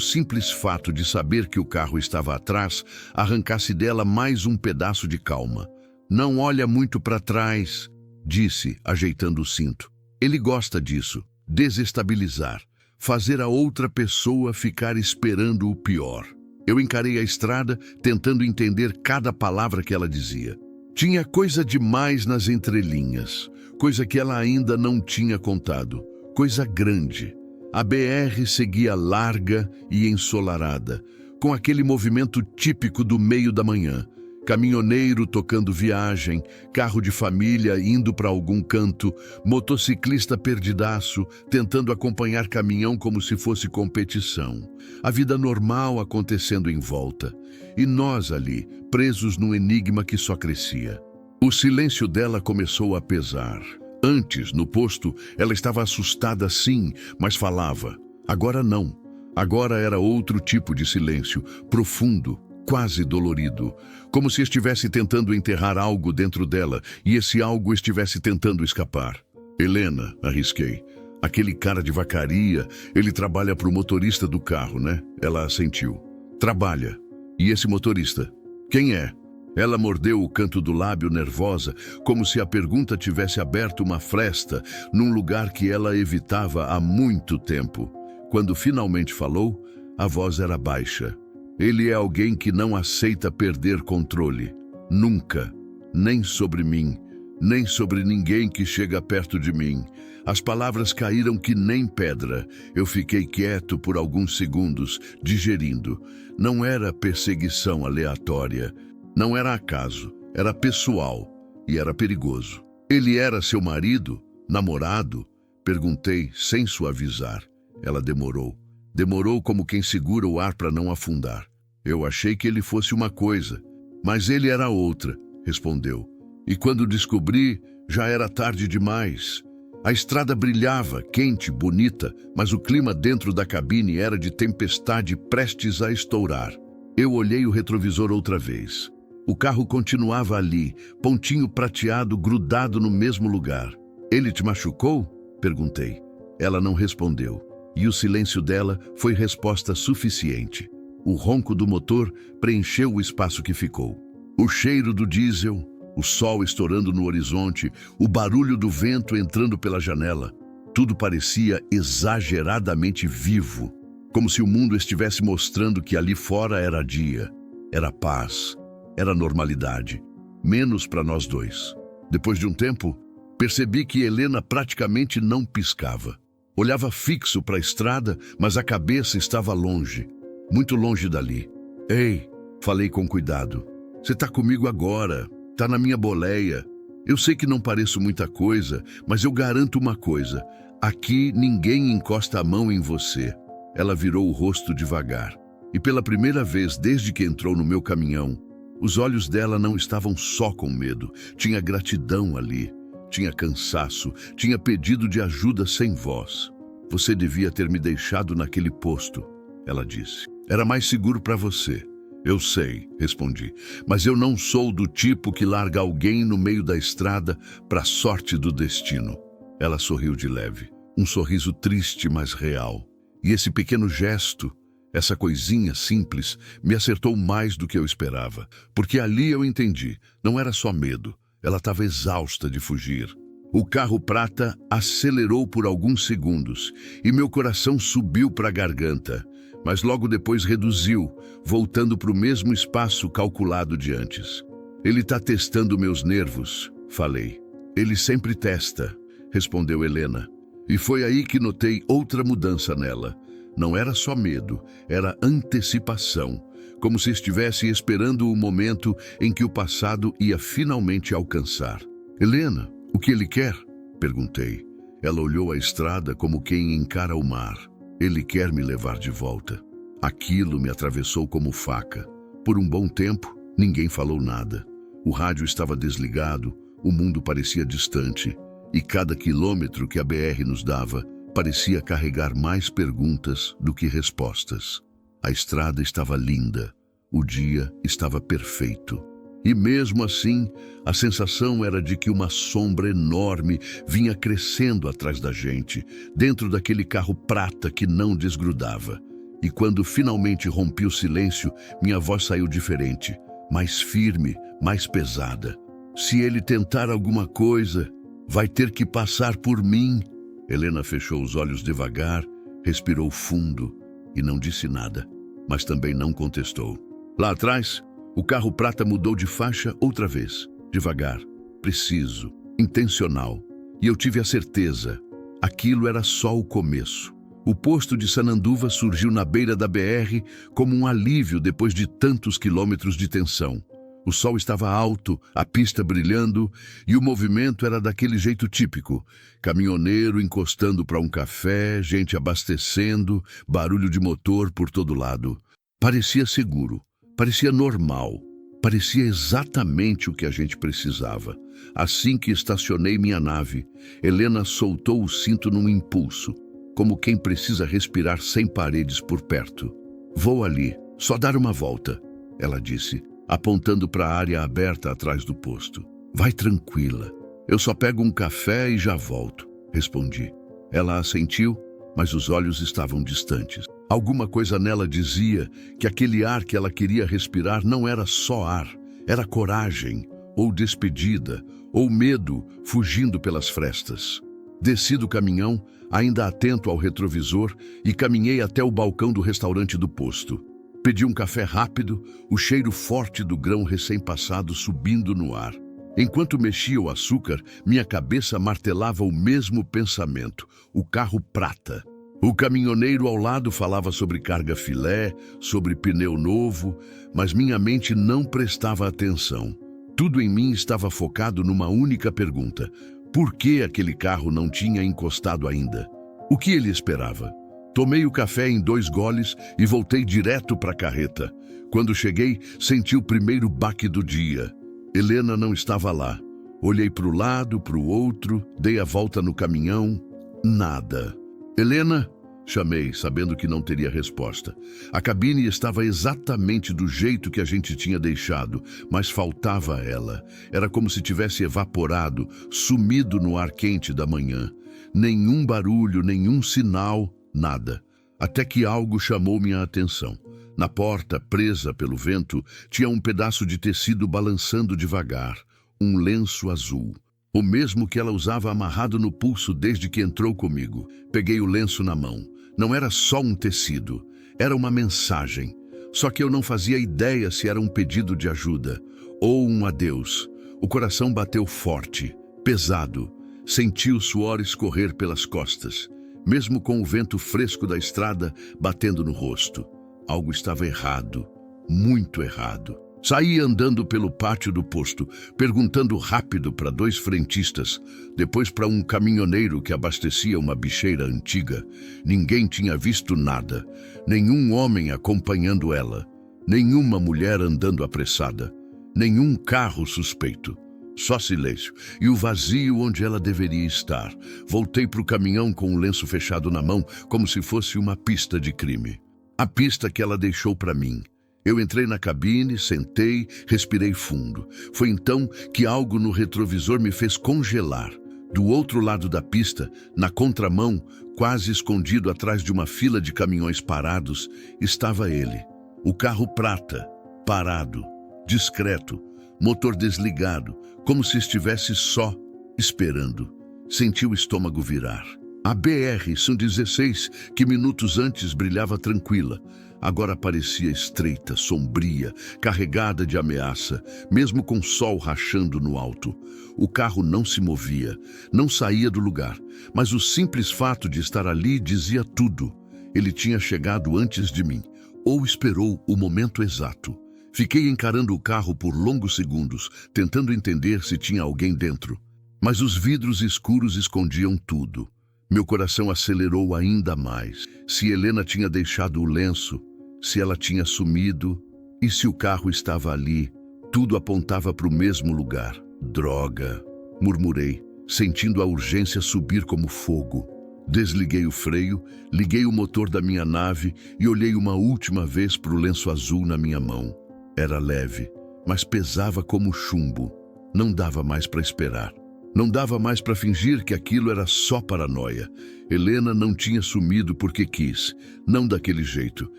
Speaker 1: simples fato de saber que o carro estava atrás arrancasse dela mais um pedaço de calma. "Não olha muito para trás", disse, ajeitando o cinto. Ele gosta disso, desestabilizar, fazer a outra pessoa ficar esperando o pior. Eu encarei a estrada, tentando entender cada palavra que ela dizia. Tinha coisa demais nas entrelinhas, coisa que ela ainda não tinha contado, coisa grande. A BR seguia larga e ensolarada, com aquele movimento típico do meio da manhã. Caminhoneiro tocando viagem, carro de família indo para algum canto, motociclista perdidaço, tentando acompanhar caminhão como se fosse competição. A vida normal acontecendo em volta. E nós ali, presos num enigma que só crescia. O silêncio dela começou a pesar. Antes, no posto, ela estava assustada sim, mas falava. Agora não. Agora era outro tipo de silêncio, profundo, quase dolorido, como se estivesse tentando enterrar algo dentro dela e esse algo estivesse tentando escapar. "Helena", arrisquei. "Aquele cara de Vacaria, ele trabalha para o motorista do carro, né?" Ela assentiu. "Trabalha. E esse motorista? Quem é?" Ela mordeu o canto do lábio nervosa, como se a pergunta tivesse aberto uma fresta num lugar que ela evitava há muito tempo. Quando finalmente falou, a voz era baixa. "Ele é alguém que não aceita perder controle. Nunca. Nem sobre mim, nem sobre ninguém que chega perto de mim." As palavras caíram que nem pedra. Eu fiquei quieto por alguns segundos, digerindo. Não era perseguição aleatória. Não era acaso. Era pessoal. E era perigoso. "Ele era seu marido? Namorado?" Perguntei, sem suavizar. Ela demorou. Demorou como quem segura o ar para não afundar. "Eu achei que ele fosse uma coisa, mas ele era outra", respondeu. "E quando descobri, já era tarde demais." A estrada brilhava, quente, bonita, mas o clima dentro da cabine era de tempestade prestes a estourar. Eu olhei o retrovisor outra vez. O carro continuava ali, pontinho prateado grudado no mesmo lugar. "Ele te machucou?" perguntei. Ela não respondeu. E o silêncio dela foi resposta suficiente. O ronco do motor preencheu o espaço que ficou. O cheiro do diesel, o sol estourando no horizonte, o barulho do vento entrando pela janela. Tudo parecia exageradamente vivo, como se o mundo estivesse mostrando que ali fora era dia, era paz, era normalidade, menos para nós dois. Depois de um tempo, percebi que Helena praticamente não piscava. Olhava fixo para a estrada, mas a cabeça estava longe, muito longe dali. Ei, falei com cuidado. Você está comigo agora, está na minha boleia. Eu sei que não pareço muita coisa, mas eu garanto uma coisa. Aqui ninguém encosta a mão em você. Ela virou o rosto devagar. E pela primeira vez desde que entrou no meu caminhão, os olhos dela não estavam só com medo. Tinha gratidão ali. Tinha cansaço, tinha pedido de ajuda sem voz. Você devia ter me deixado naquele posto, ela disse. Era mais seguro para você. Eu sei, respondi, mas eu não sou do tipo que larga alguém no meio da estrada para a sorte do destino. Ela sorriu de leve, um sorriso triste, mas real. E esse pequeno gesto, essa coisinha simples, me acertou mais do que eu esperava, porque ali eu entendi, não era só medo. Ela estava exausta de fugir. O carro prata acelerou por alguns segundos e meu coração subiu para a garganta, mas logo depois reduziu, voltando para o mesmo espaço calculado de antes. Ele está testando meus nervos, falei. Ele sempre testa, respondeu Helena. E foi aí que notei outra mudança nela. Não era só medo, era antecipação. Como se estivesse esperando o momento em que o passado ia finalmente alcançar. Helena, o que ele quer? Perguntei. Ela olhou a estrada como quem encara o mar. Ele quer me levar de volta. Aquilo me atravessou como faca. Por um bom tempo, ninguém falou nada. O rádio estava desligado, o mundo parecia distante. E cada quilômetro que a BR nos dava parecia carregar mais perguntas do que respostas. A estrada estava linda, o dia estava perfeito. E mesmo assim, a sensação era de que uma sombra enorme vinha crescendo atrás da gente, dentro daquele carro prata que não desgrudava. E quando finalmente rompi o silêncio, minha voz saiu diferente, mais firme, mais pesada. Se ele tentar alguma coisa, vai ter que passar por mim. Helena fechou os olhos devagar, respirou fundo e não disse nada, mas também não contestou. Lá atrás, o carro prata mudou de faixa outra vez, devagar, preciso, intencional. E eu tive a certeza, aquilo era só o começo. O posto de Sananduva surgiu na beira da BR como um alívio depois de tantos quilômetros de tensão. O sol estava alto, a pista brilhando e o movimento era daquele jeito típico. Caminhoneiro encostando para um café, gente abastecendo, barulho de motor por todo lado. Parecia seguro, parecia normal, parecia exatamente o que a gente precisava. Assim que estacionei minha nave, Helena soltou o cinto num impulso, como quem precisa respirar sem paredes por perto. Vou ali, só dar uma volta, ela disse, apontando para a área aberta atrás do posto. Vai tranquila, eu só pego um café e já volto, respondi. Ela assentiu, mas os olhos estavam distantes. Alguma coisa nela dizia que aquele ar que ela queria respirar não era só ar, era coragem, ou despedida, ou medo fugindo pelas frestas. Desci do caminhão, ainda atento ao retrovisor, e caminhei até o balcão do restaurante do posto. Pedi um café rápido, o cheiro forte do grão recém-passado subindo no ar. Enquanto mexia o açúcar, minha cabeça martelava o mesmo pensamento, o carro prata. O caminhoneiro ao lado falava sobre carga filé, sobre pneu novo, mas minha mente não prestava atenção. Tudo em mim estava focado numa única pergunta. Por que aquele carro não tinha encostado ainda? O que ele esperava? Tomei o café em 2 goles e voltei direto para a carreta. Quando cheguei, senti o primeiro baque do dia. Helena não estava lá. Olhei para o lado, para o outro, dei a volta no caminhão. Nada. Helena? Chamei, sabendo que não teria resposta. A cabine estava exatamente do jeito que a gente tinha deixado, mas faltava ela. Era como se tivesse evaporado, sumido no ar quente da manhã. Nenhum barulho, nenhum sinal, nada. Até que algo chamou minha atenção. Na porta, presa pelo vento, tinha um pedaço de tecido balançando devagar, um lenço azul. O mesmo que ela usava amarrado no pulso desde que entrou comigo. Peguei o lenço na mão. Não era só um tecido, era uma mensagem. Só que eu não fazia ideia se era um pedido de ajuda ou um adeus. O coração bateu forte, pesado. Senti o suor escorrer pelas costas, mesmo com o vento fresco da estrada batendo no rosto. Algo estava errado, muito errado. Saí andando pelo pátio do posto, perguntando rápido para 2 frentistas, depois para um caminhoneiro que abastecia uma bicheira antiga. Ninguém tinha visto nada, nenhum homem acompanhando ela, nenhuma mulher andando apressada, nenhum carro suspeito. Só silêncio e o vazio onde ela deveria estar. Voltei para o caminhão com o lenço fechado na mão, como se fosse uma pista de crime. A pista que ela deixou para mim. Eu entrei na cabine, sentei, respirei fundo. Foi então que algo no retrovisor me fez congelar. Do outro lado da pista, na contramão, quase escondido atrás de uma fila de caminhões parados, estava ele. O carro prata, parado, discreto, motor desligado, como se estivesse só, esperando. Senti o estômago virar. A BR-116, que minutos antes brilhava tranquila, agora parecia estreita, sombria, carregada de ameaça, mesmo com o sol rachando no alto. O carro não se movia, não saía do lugar, mas o simples fato de estar ali dizia tudo. Ele tinha chegado antes de mim, ou esperou o momento exato. Fiquei encarando o carro por longos segundos, tentando entender se tinha alguém dentro. Mas os vidros escuros escondiam tudo. Meu coração acelerou ainda mais. Se Helena tinha deixado o lenço, se ela tinha sumido, e se o carro estava ali, tudo apontava para o mesmo lugar. Droga, murmurei, sentindo a urgência subir como fogo. Desliguei o freio, liguei o motor da minha nave e olhei uma última vez para o lenço azul na minha mão. Era leve, mas pesava como chumbo. Não dava mais para esperar. Não dava mais para fingir que aquilo era só paranoia. Helena não tinha sumido porque quis, não daquele jeito.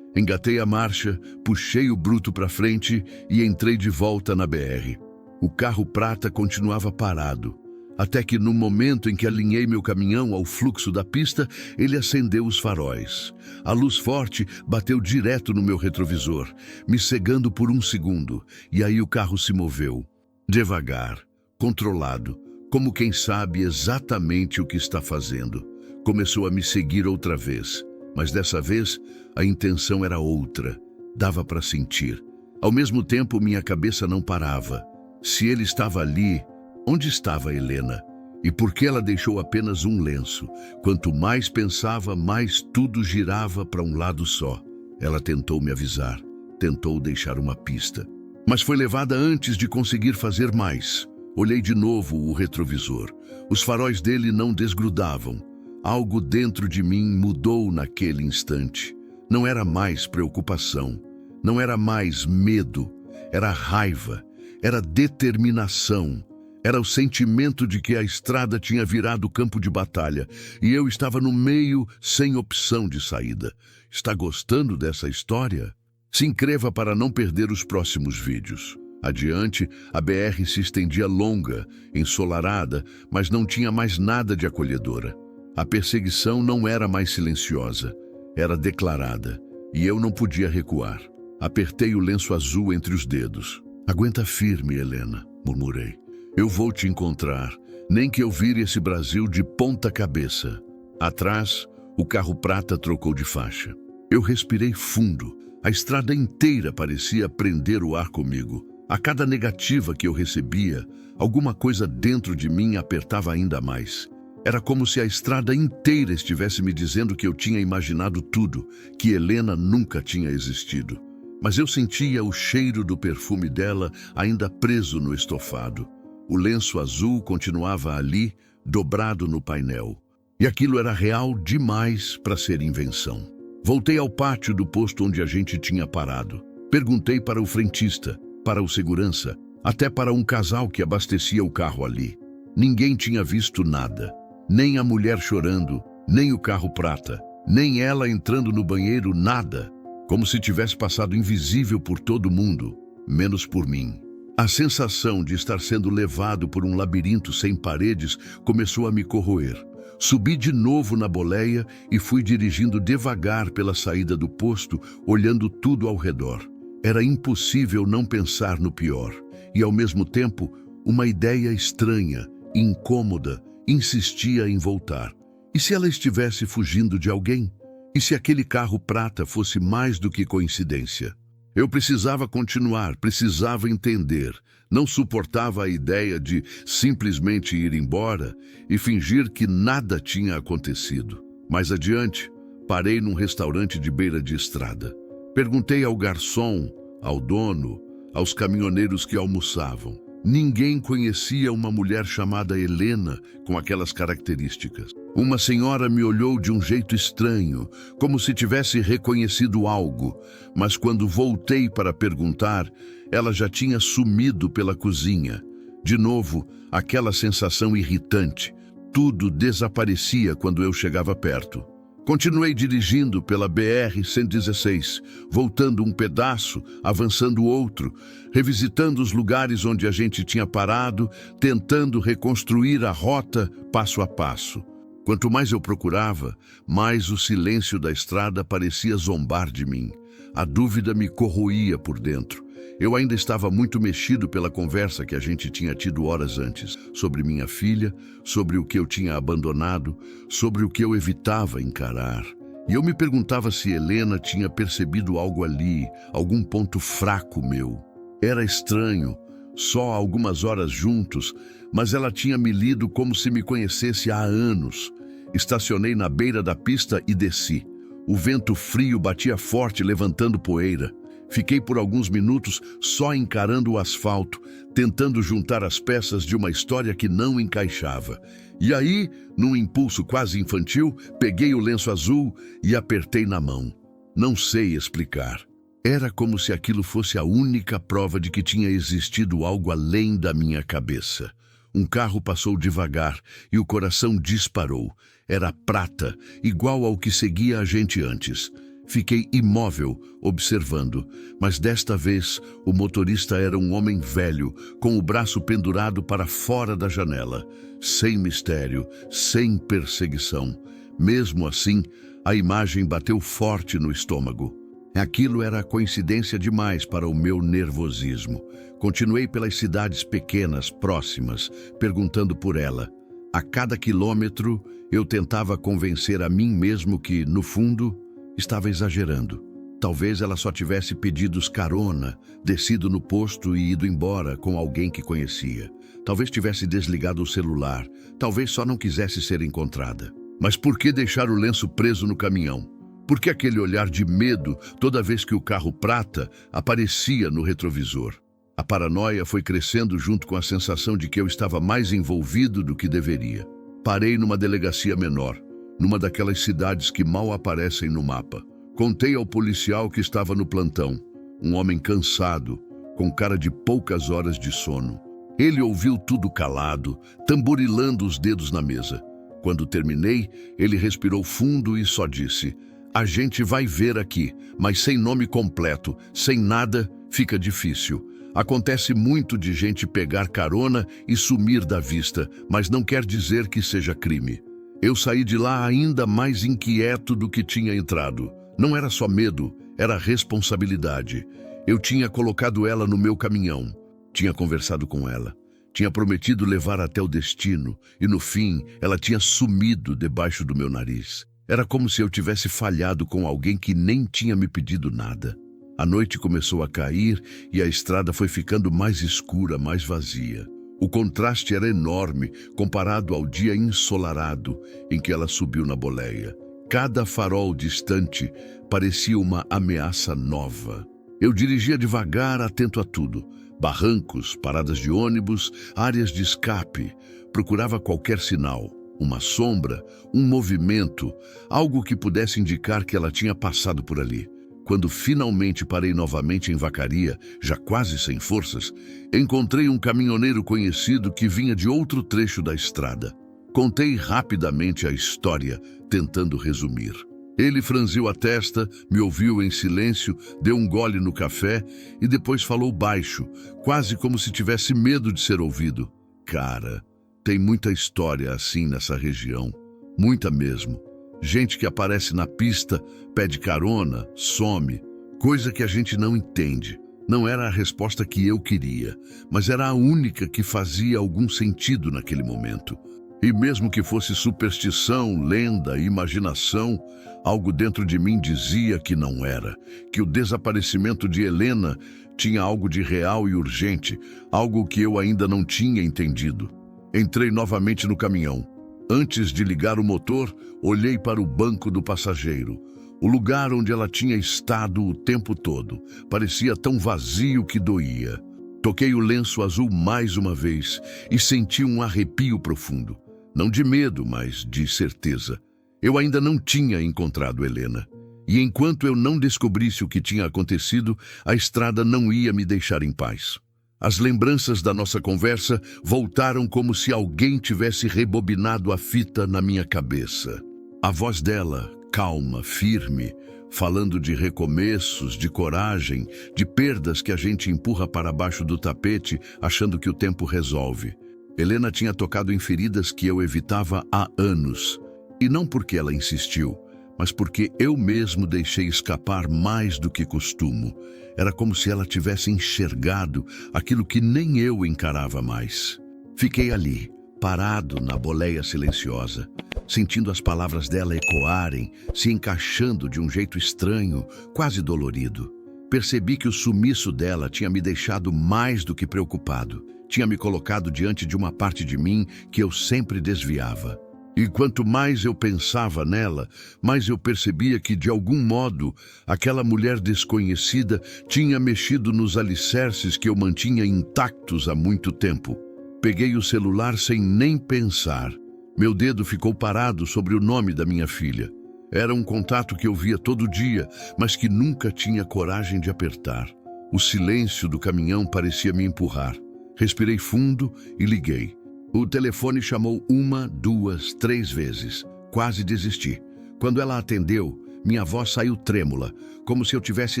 Speaker 1: Engatei a marcha, puxei o bruto para frente e entrei de volta na BR. O carro prata continuava parado, até que no momento em que alinhei meu caminhão ao fluxo da pista, ele acendeu os faróis. A luz forte bateu direto no meu retrovisor, me cegando por um segundo, e aí o carro se moveu. Devagar, controlado, como quem sabe exatamente o que está fazendo. Começou a me seguir outra vez, mas dessa vez a intenção era outra. Dava para sentir. Ao mesmo tempo, minha cabeça não parava. Se ele estava ali, onde estava Helena? E por que ela deixou apenas um lenço? Quanto mais pensava, mais tudo girava para um lado só. Ela tentou me avisar, tentou deixar uma pista. Mas foi levada antes de conseguir fazer mais. Olhei de novo o retrovisor. Os faróis dele não desgrudavam. Algo dentro de mim mudou naquele instante. Não era mais preocupação, não era mais medo, era raiva, era determinação. Era o sentimento de que a estrada tinha virado campo de batalha e eu estava no meio sem opção de saída. Está gostando dessa história? Se inscreva para não perder os próximos vídeos. Adiante, a BR se estendia longa, ensolarada, mas não tinha mais nada de acolhedora. A perseguição não era mais silenciosa, era declarada, e eu não podia recuar. Apertei o lenço azul entre os dedos. Aguenta firme, Helena, murmurei. Eu vou te encontrar, nem que eu vire esse Brasil de ponta cabeça. Atrás, o carro prata trocou de faixa. Eu respirei fundo. A estrada inteira parecia prender o ar comigo. A cada negativa que eu recebia, alguma coisa dentro de mim apertava ainda mais. Era como se a estrada inteira estivesse me dizendo que eu tinha imaginado tudo, que Helena nunca tinha existido. Mas eu sentia o cheiro do perfume dela ainda preso no estofado. O lenço azul continuava ali, dobrado no painel. E aquilo era real demais para ser invenção. Voltei ao pátio do posto onde a gente tinha parado. Perguntei para o frentista, para o segurança, até para um casal que abastecia o carro ali. Ninguém tinha visto nada. Nem a mulher chorando, nem o carro prata, nem ela entrando no banheiro, nada. Como se tivesse passado invisível por todo mundo, menos por mim. A sensação de estar sendo levado por um labirinto sem paredes começou a me corroer. Subi de novo na boleia e fui dirigindo devagar pela saída do posto, olhando tudo ao redor. Era impossível não pensar no pior. E, ao mesmo tempo, uma ideia estranha, incômoda, insistia em voltar. E se ela estivesse fugindo de alguém? E se aquele carro prata fosse mais do que coincidência? Eu precisava continuar, precisava entender. Não suportava a ideia de simplesmente ir embora e fingir que nada tinha acontecido. Mais adiante, parei num restaurante de beira de estrada. Perguntei ao garçom, ao dono, aos caminhoneiros que almoçavam. Ninguém conhecia uma mulher chamada Helena com aquelas características. Uma senhora me olhou de um jeito estranho, como se tivesse reconhecido algo, mas quando voltei para perguntar, ela já tinha sumido pela cozinha. De novo, aquela sensação irritante. Tudo desaparecia quando eu chegava perto. Continuei dirigindo pela BR-116, voltando um pedaço, avançando outro, revisitando os lugares onde a gente tinha parado, tentando reconstruir a rota passo a passo. Quanto mais eu procurava, mais o silêncio da estrada parecia zombar de mim. A dúvida me corroía por dentro. Eu ainda estava muito mexido pela conversa que a gente tinha tido horas antes, sobre minha filha, sobre o que eu tinha abandonado, sobre o que eu evitava encarar. E eu me perguntava se Helena tinha percebido algo ali, algum ponto fraco meu. Era estranho, só algumas horas juntos, mas ela tinha me lido como se me conhecesse há anos. Estacionei na beira da pista e desci. O vento frio batia forte, levantando poeira. Fiquei por alguns minutos só encarando o asfalto, tentando juntar as peças de uma história que não encaixava. E aí, num impulso quase infantil, peguei o lenço azul e apertei na mão. Não sei explicar. Era como se aquilo fosse a única prova de que tinha existido algo além da minha cabeça. Um carro passou devagar e o coração disparou. Era prata, igual ao que seguia a gente antes. Fiquei imóvel, observando, mas desta vez o motorista era um homem velho, com o braço pendurado para fora da janela. Sem mistério, sem perseguição. Mesmo assim, a imagem bateu forte no estômago. Aquilo era coincidência demais para o meu nervosismo. Continuei pelas cidades pequenas, próximas, perguntando por ela. A cada quilômetro, eu tentava convencer a mim mesmo que, no fundo, estava exagerando. Talvez ela só tivesse pedido carona, descido no posto e ido embora com alguém que conhecia. Talvez tivesse desligado o celular. Talvez só não quisesse ser encontrada. Mas por que deixar o lenço preso no caminhão? Por que aquele olhar de medo toda vez que o carro prata aparecia no retrovisor? A paranoia foi crescendo junto com a sensação de que eu estava mais envolvido do que deveria. Parei numa delegacia menor, numa daquelas cidades que mal aparecem no mapa. Contei ao policial que estava no plantão, um homem cansado, com cara de poucas horas de sono. Ele ouviu tudo calado, tamborilando os dedos na mesa. Quando terminei, ele respirou fundo e só disse: "A gente vai ver aqui, mas sem nome completo, sem nada, fica difícil. Acontece muito de gente pegar carona e sumir da vista, mas não quer dizer que seja crime." Eu saí de lá ainda mais inquieto do que tinha entrado. Não era só medo, era responsabilidade. Eu tinha colocado ela no meu caminhão, tinha conversado com ela, tinha prometido levar até o destino, e no fim ela tinha sumido debaixo do meu nariz. Era como se eu tivesse falhado com alguém que nem tinha me pedido nada. A noite começou a cair e a estrada foi ficando mais escura, mais vazia. O contraste era enorme comparado ao dia ensolarado em que ela subiu na boleia. Cada farol distante parecia uma ameaça nova. Eu dirigia devagar, atento a tudo. Barrancos, paradas de ônibus, áreas de escape. Procurava qualquer sinal, uma sombra, um movimento, algo que pudesse indicar que ela tinha passado por ali. Quando finalmente parei novamente em Vacaria, já quase sem forças, encontrei um caminhoneiro conhecido que vinha de outro trecho da estrada. Contei rapidamente a história, tentando resumir. Ele franziu a testa, me ouviu em silêncio, deu um gole no café e depois falou baixo, quase como se tivesse medo de ser ouvido. Cara, tem muita história assim nessa região. Muita mesmo. Gente que aparece na pista, pede carona, some. Coisa que a gente não entende. Não era a resposta que eu queria, mas era a única que fazia algum sentido naquele momento. E mesmo que fosse superstição, lenda, imaginação, algo dentro de mim dizia que não era, que o desaparecimento de Helena tinha algo de real e urgente, algo que eu ainda não tinha entendido. Entrei novamente no caminhão. Antes de ligar o motor, olhei para o banco do passageiro. O lugar onde ela tinha estado o tempo todo parecia tão vazio que doía. Toquei o lenço azul mais uma vez e senti um arrepio profundo. Não de medo, mas de certeza. Eu ainda não tinha encontrado Helena. E enquanto eu não descobrisse o que tinha acontecido, a estrada não ia me deixar em paz. As lembranças da nossa conversa voltaram como se alguém tivesse rebobinado a fita na minha cabeça. A voz dela, calma, firme, falando de recomeços, de coragem, de perdas que a gente empurra para baixo do tapete, achando que o tempo resolve. Helena tinha tocado em feridas que eu evitava há anos. E não porque ela insistiu, mas porque eu mesmo deixei escapar mais do que costumo. Era como se ela tivesse enxergado aquilo que nem eu encarava mais. Fiquei ali, parado na boleia silenciosa, sentindo as palavras dela ecoarem, se encaixando de um jeito estranho, quase dolorido. Percebi que o sumiço dela tinha me deixado mais do que preocupado. Tinha me colocado diante de uma parte de mim que eu sempre desviava. E quanto mais eu pensava nela, mais eu percebia que, de algum modo, aquela mulher desconhecida tinha mexido nos alicerces que eu mantinha intactos há muito tempo. Peguei o celular sem nem pensar. Meu dedo ficou parado sobre o nome da minha filha. Era um contato que eu via todo dia, mas que nunca tinha coragem de apertar. O silêncio do caminhão parecia me empurrar. Respirei fundo e liguei. O telefone chamou 1, 2, 3 vezes. Quase desisti. Quando ela atendeu, minha voz saiu trêmula, como se eu tivesse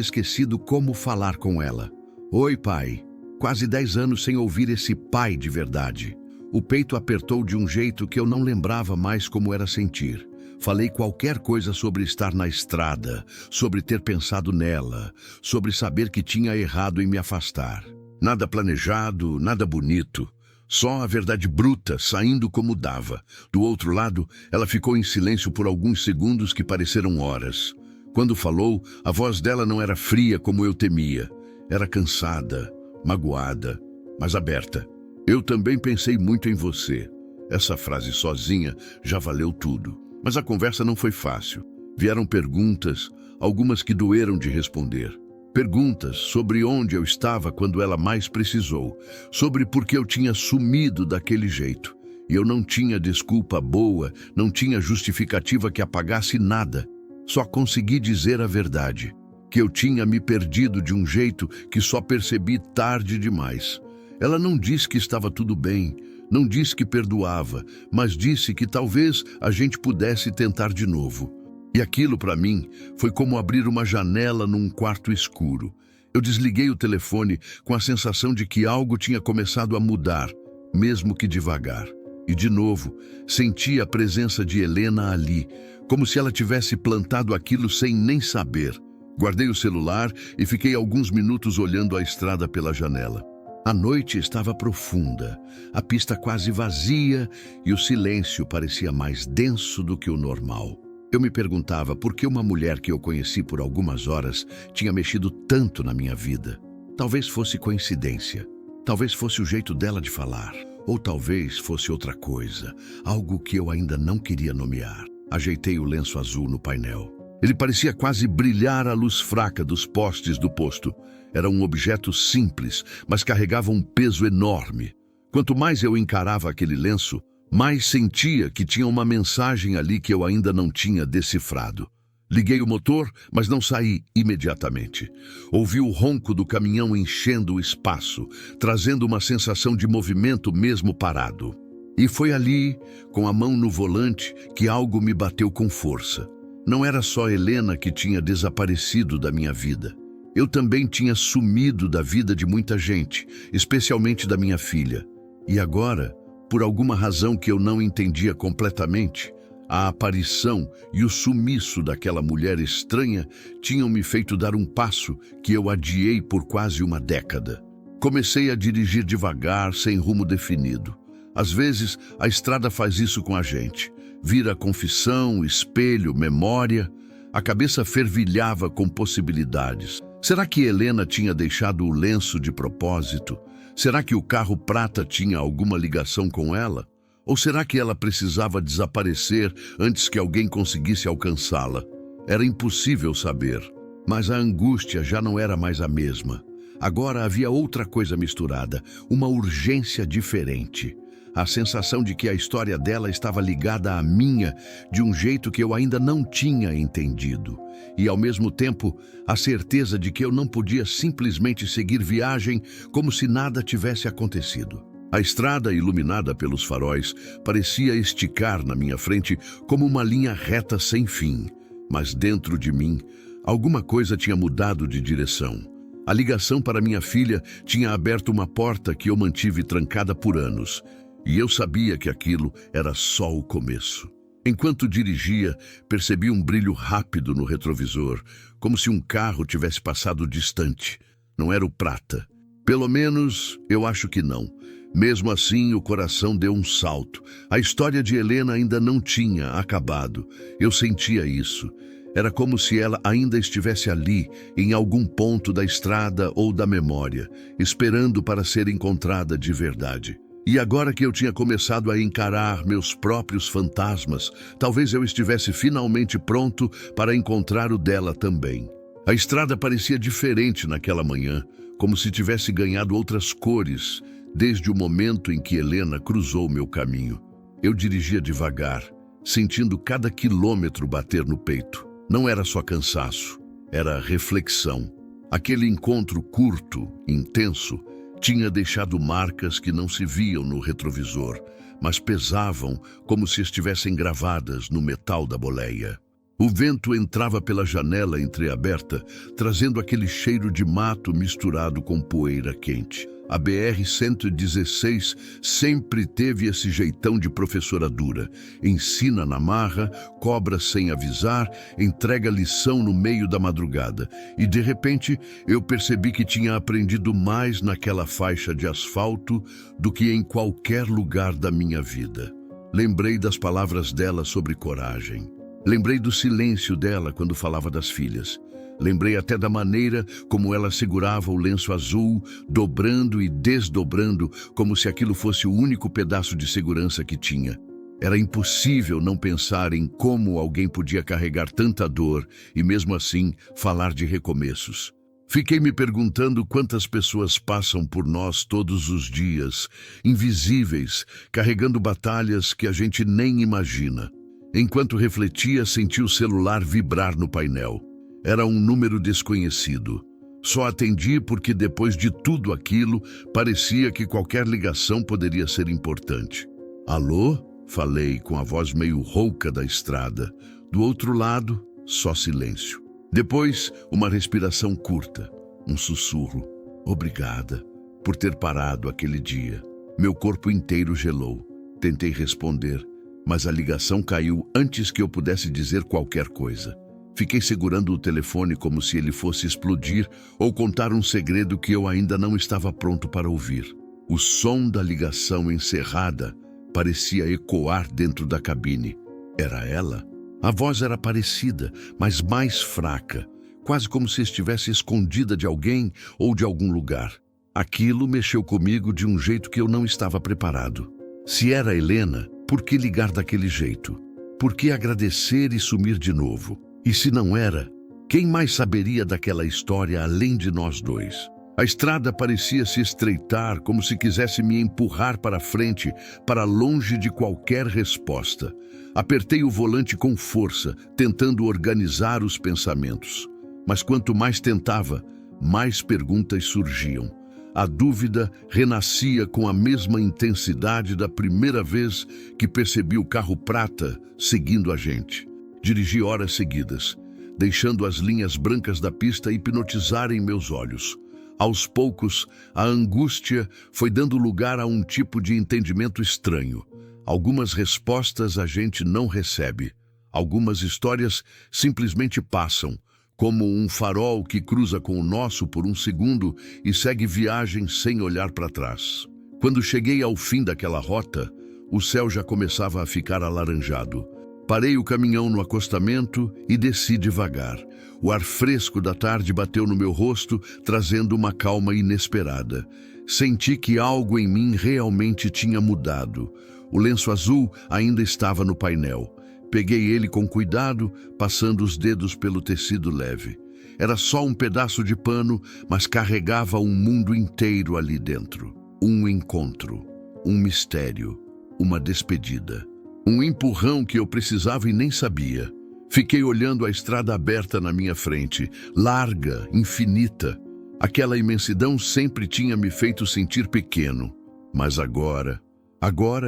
Speaker 1: esquecido como falar com ela. Oi, pai. Quase 10 anos sem ouvir esse pai de verdade. O peito apertou de um jeito que eu não lembrava mais como era sentir. Falei qualquer coisa sobre estar na estrada, sobre ter pensado nela, sobre saber que tinha errado em me afastar. Nada planejado, nada bonito. Só a verdade bruta, saindo como dava. Do outro lado, ela ficou em silêncio por alguns segundos que pareceram horas. Quando falou, a voz dela não era fria como eu temia. Era cansada, magoada, mas aberta. Eu também pensei muito em você. Essa frase sozinha já valeu tudo. Mas a conversa não foi fácil. Vieram perguntas, algumas que doeram de responder. Perguntas sobre onde eu estava quando ela mais precisou, sobre por que eu tinha sumido daquele jeito. E eu não tinha desculpa boa, não tinha justificativa que apagasse nada. Só consegui dizer a verdade, que eu tinha me perdido de um jeito que só percebi tarde demais. Ela não disse que estava tudo bem, não disse que perdoava, mas disse que talvez a gente pudesse tentar de novo. E aquilo, para mim, foi como abrir uma janela num quarto escuro. Eu desliguei o telefone com a sensação de que algo tinha começado a mudar, mesmo que devagar. E, de novo, senti a presença de Helena ali, como se ela tivesse plantado aquilo sem nem saber. Guardei o celular e fiquei alguns minutos olhando a estrada pela janela. A noite estava profunda, a pista quase vazia e o silêncio parecia mais denso do que o normal. Eu me perguntava por que uma mulher que eu conheci por algumas horas tinha mexido tanto na minha vida. Talvez fosse coincidência, talvez fosse o jeito dela de falar, ou talvez fosse outra coisa, algo que eu ainda não queria nomear. Ajeitei o lenço azul no painel. Ele parecia quase brilhar à luz fraca dos postes do posto. Era um objeto simples, mas carregava um peso enorme. Quanto mais eu encarava aquele lenço, mais sentia que tinha uma mensagem ali que eu ainda não tinha decifrado. Liguei o motor, mas não saí imediatamente. Ouvi o ronco do caminhão enchendo o espaço, trazendo uma sensação de movimento mesmo parado. E foi ali, com a mão no volante, que algo me bateu com força. Não era só Helena que tinha desaparecido da minha vida. Eu também tinha sumido da vida de muita gente, especialmente da minha filha. E agora, por alguma razão que eu não entendia completamente, a aparição e o sumiço daquela mulher estranha tinham me feito dar um passo que eu adiei por quase uma década. Comecei a dirigir devagar, sem rumo definido. Às vezes, a estrada faz isso com a gente. Vira confissão, espelho, memória. A cabeça fervilhava com possibilidades. Será que Helena tinha deixado o lenço de propósito? Será que o carro prata tinha alguma ligação com ela? Ou será que ela precisava desaparecer antes que alguém conseguisse alcançá-la? Era impossível saber, mas a angústia já não era mais a mesma. Agora havia outra coisa misturada, uma urgência diferente. A sensação de que a história dela estava ligada à minha de um jeito que eu ainda não tinha entendido. E, ao mesmo tempo, a certeza de que eu não podia simplesmente seguir viagem como se nada tivesse acontecido. A estrada, iluminada pelos faróis, parecia esticar na minha frente como uma linha reta sem fim. Mas dentro de mim, alguma coisa tinha mudado de direção. A ligação para minha filha tinha aberto uma porta que eu mantive trancada por anos. E eu sabia que aquilo era só o começo. Enquanto dirigia, percebi um brilho rápido no retrovisor, como se um carro tivesse passado distante. Não era o prata. Pelo menos, eu acho que não. Mesmo assim, o coração deu um salto. A história de Helena ainda não tinha acabado. Eu sentia isso. Era como se ela ainda estivesse ali, em algum ponto da estrada ou da memória, esperando para ser encontrada de verdade. E agora que eu tinha começado a encarar meus próprios fantasmas, talvez eu estivesse finalmente pronto para encontrar o dela também. A estrada parecia diferente naquela manhã, como se tivesse ganhado outras cores, desde o momento em que Helena cruzou meu caminho. Eu dirigia devagar, sentindo cada quilômetro bater no peito. Não era só cansaço, era reflexão. Aquele encontro curto, intenso, tinha deixado marcas que não se viam no retrovisor, mas pesavam como se estivessem gravadas no metal da boleia. O vento entrava pela janela entreaberta, trazendo aquele cheiro de mato misturado com poeira quente. A BR-116 sempre teve esse jeitão de professora dura. Ensina na marra, cobra sem avisar, entrega lição no meio da madrugada. E de repente eu percebi que tinha aprendido mais naquela faixa de asfalto do que em qualquer lugar da minha vida. Lembrei das palavras dela sobre coragem. Lembrei do silêncio dela quando falava das filhas. Lembrei até da maneira como ela segurava o lenço azul, dobrando e desdobrando, como se aquilo fosse o único pedaço de segurança que tinha. Era impossível não pensar em como alguém podia carregar tanta dor e, mesmo assim, falar de recomeços. Fiquei me perguntando quantas pessoas passam por nós todos os dias, invisíveis, carregando batalhas que a gente nem imagina. Enquanto refletia, senti o celular vibrar no painel. Era um número desconhecido. Só atendi porque depois de tudo aquilo, parecia que qualquer ligação poderia ser importante. Alô? Falei com a voz meio rouca da estrada. Do outro lado, só silêncio. Depois, uma respiração curta, um sussurro. Obrigada por ter parado aquele dia. Meu corpo inteiro gelou. Tentei responder, mas a ligação caiu antes que eu pudesse dizer qualquer coisa. Fiquei segurando o telefone como se ele fosse explodir ou contar um segredo que eu ainda não estava pronto para ouvir. O som da ligação encerrada parecia ecoar dentro da cabine. Era ela? A voz era parecida, mas mais fraca, quase como se estivesse escondida de alguém ou de algum lugar. Aquilo mexeu comigo de um jeito que eu não estava preparado. Se era Helena, por que ligar daquele jeito? Por que agradecer e sumir de novo? E se não era, quem mais saberia daquela história além de nós dois? A estrada parecia se estreitar, como se quisesse me empurrar para frente, para longe de qualquer resposta. Apertei o volante com força, tentando organizar os pensamentos. Mas quanto mais tentava, mais perguntas surgiam. A dúvida renascia com a mesma intensidade da primeira vez que percebi o carro prata seguindo a gente. Dirigi horas seguidas, deixando as linhas brancas da pista hipnotizarem meus olhos. Aos poucos, a angústia foi dando lugar a um tipo de entendimento estranho. Algumas respostas a gente não recebe. Algumas histórias simplesmente passam, como um farol que cruza com o nosso por um segundo e segue viagem sem olhar para trás. Quando cheguei ao fim daquela rota, o céu já começava a ficar alaranjado. Parei o caminhão no acostamento e desci devagar. O ar fresco da tarde bateu no meu rosto, trazendo uma calma inesperada. Senti que algo em mim realmente tinha mudado. O lenço azul ainda estava no painel. Peguei ele com cuidado, passando os dedos pelo tecido leve. Era só um pedaço de pano, mas carregava um mundo inteiro ali dentro. Um encontro, um mistério, uma despedida. Um empurrão que eu precisava e nem sabia. Fiquei olhando a estrada aberta na minha frente, larga, infinita. Aquela imensidão sempre tinha me feito sentir pequeno. Mas agora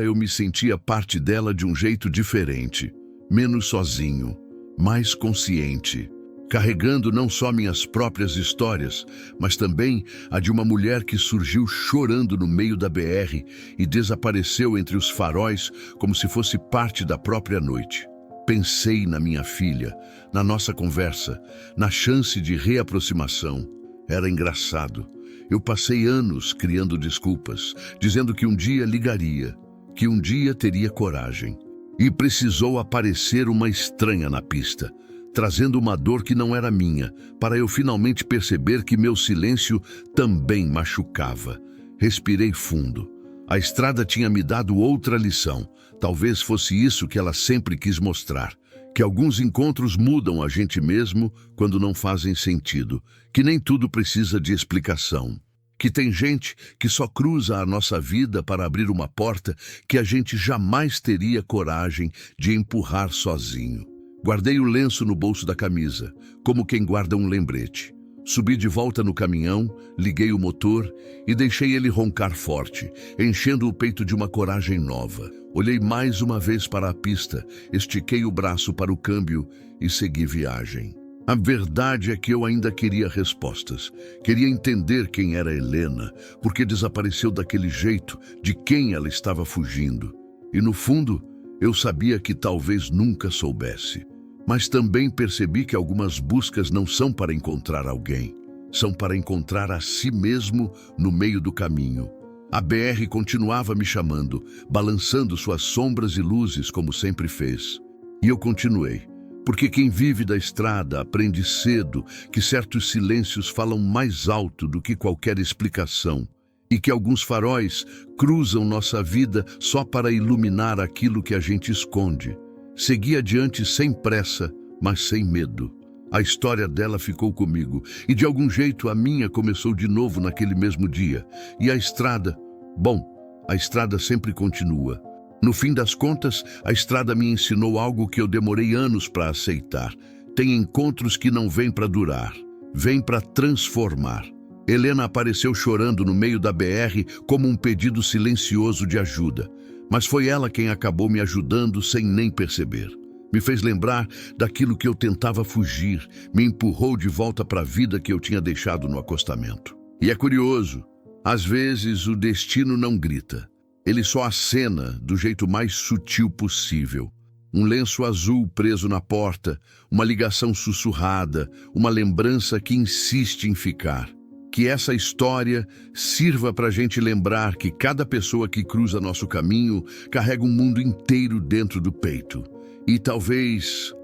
Speaker 1: eu me sentia parte dela de um jeito diferente. Menos sozinho, mais consciente. Carregando não só minhas próprias histórias, mas também a de uma mulher que surgiu chorando no meio da BR e desapareceu entre os faróis como se fosse parte da própria noite. Pensei na minha filha, na nossa conversa, na chance de reaproximação. Era engraçado. Eu passei anos criando desculpas, dizendo que um dia ligaria, que um dia teria coragem. E precisou aparecer uma estranha na pista, trazendo uma dor que não era minha, para eu finalmente perceber que meu silêncio também machucava. Respirei fundo. A estrada tinha me dado outra lição. Talvez fosse isso que ela sempre quis mostrar. Que alguns encontros mudam a gente mesmo quando não fazem sentido. Que nem tudo precisa de explicação. Que tem gente que só cruza a nossa vida para abrir uma porta que a gente jamais teria coragem de empurrar sozinho. Guardei o lenço no bolso da camisa, como quem guarda um lembrete. Subi de volta no caminhão, liguei o motor e deixei ele roncar forte, enchendo o peito de uma coragem nova. Olhei mais uma vez para a pista, estiquei o braço para o câmbio e segui viagem. A verdade é que eu ainda queria respostas. Queria entender quem era Helena, porque desapareceu daquele jeito, de quem ela estava fugindo. E no fundo, eu sabia que talvez nunca soubesse. Mas também percebi que algumas buscas não são para encontrar alguém. São para encontrar a si mesmo no meio do caminho. A BR continuava me chamando, balançando suas sombras e luzes como sempre fez. E eu continuei. Porque quem vive da estrada aprende cedo que certos silêncios falam mais alto do que qualquer explicação e que alguns faróis cruzam nossa vida só para iluminar aquilo que a gente esconde. Segui adiante sem pressa, mas sem medo. A história dela ficou comigo e de algum jeito a minha começou de novo naquele mesmo dia. E a estrada? Bom, a estrada sempre continua. No fim das contas, a estrada me ensinou algo que eu demorei anos para aceitar. Tem encontros que não vêm para durar, vêm para transformar. Helena apareceu chorando no meio da BR como um pedido silencioso de ajuda. Mas foi ela quem acabou me ajudando sem nem perceber. Me fez lembrar daquilo que eu tentava fugir, me empurrou de volta para a vida que eu tinha deixado no acostamento. E é curioso, às vezes o destino não grita. Ele só acena do jeito mais sutil possível. Um lenço azul preso na porta, uma ligação sussurrada, uma lembrança que insiste em ficar. Que essa história sirva para a gente lembrar que cada pessoa que cruza nosso caminho carrega um mundo inteiro dentro do peito. E talvez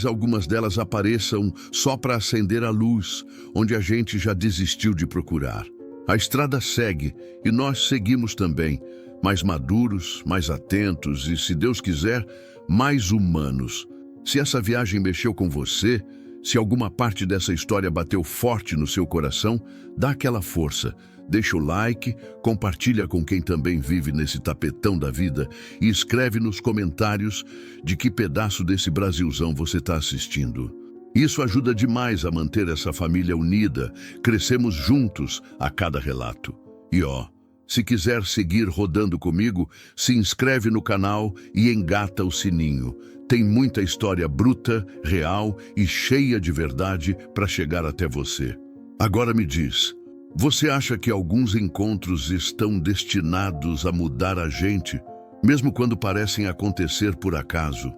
Speaker 1: algumas delas apareçam só para acender a luz, onde a gente já desistiu de procurar. A estrada segue e nós seguimos também, mais maduros, mais atentos e, se Deus quiser, mais humanos. Se essa viagem mexeu com você, se alguma parte dessa história bateu forte no seu coração, dá aquela força. Deixa o like, compartilha com quem também vive nesse tapetão da vida e escreve nos comentários de que pedaço desse Brasilzão você está assistindo. Isso ajuda demais a manter essa família unida. Crescemos juntos a cada relato. E Se quiser seguir rodando comigo, se inscreve no canal e engata o sininho. Tem muita história bruta, real e cheia de verdade para chegar até você. Agora me diz, você acha que alguns encontros estão destinados a mudar a gente, mesmo quando parecem acontecer por acaso?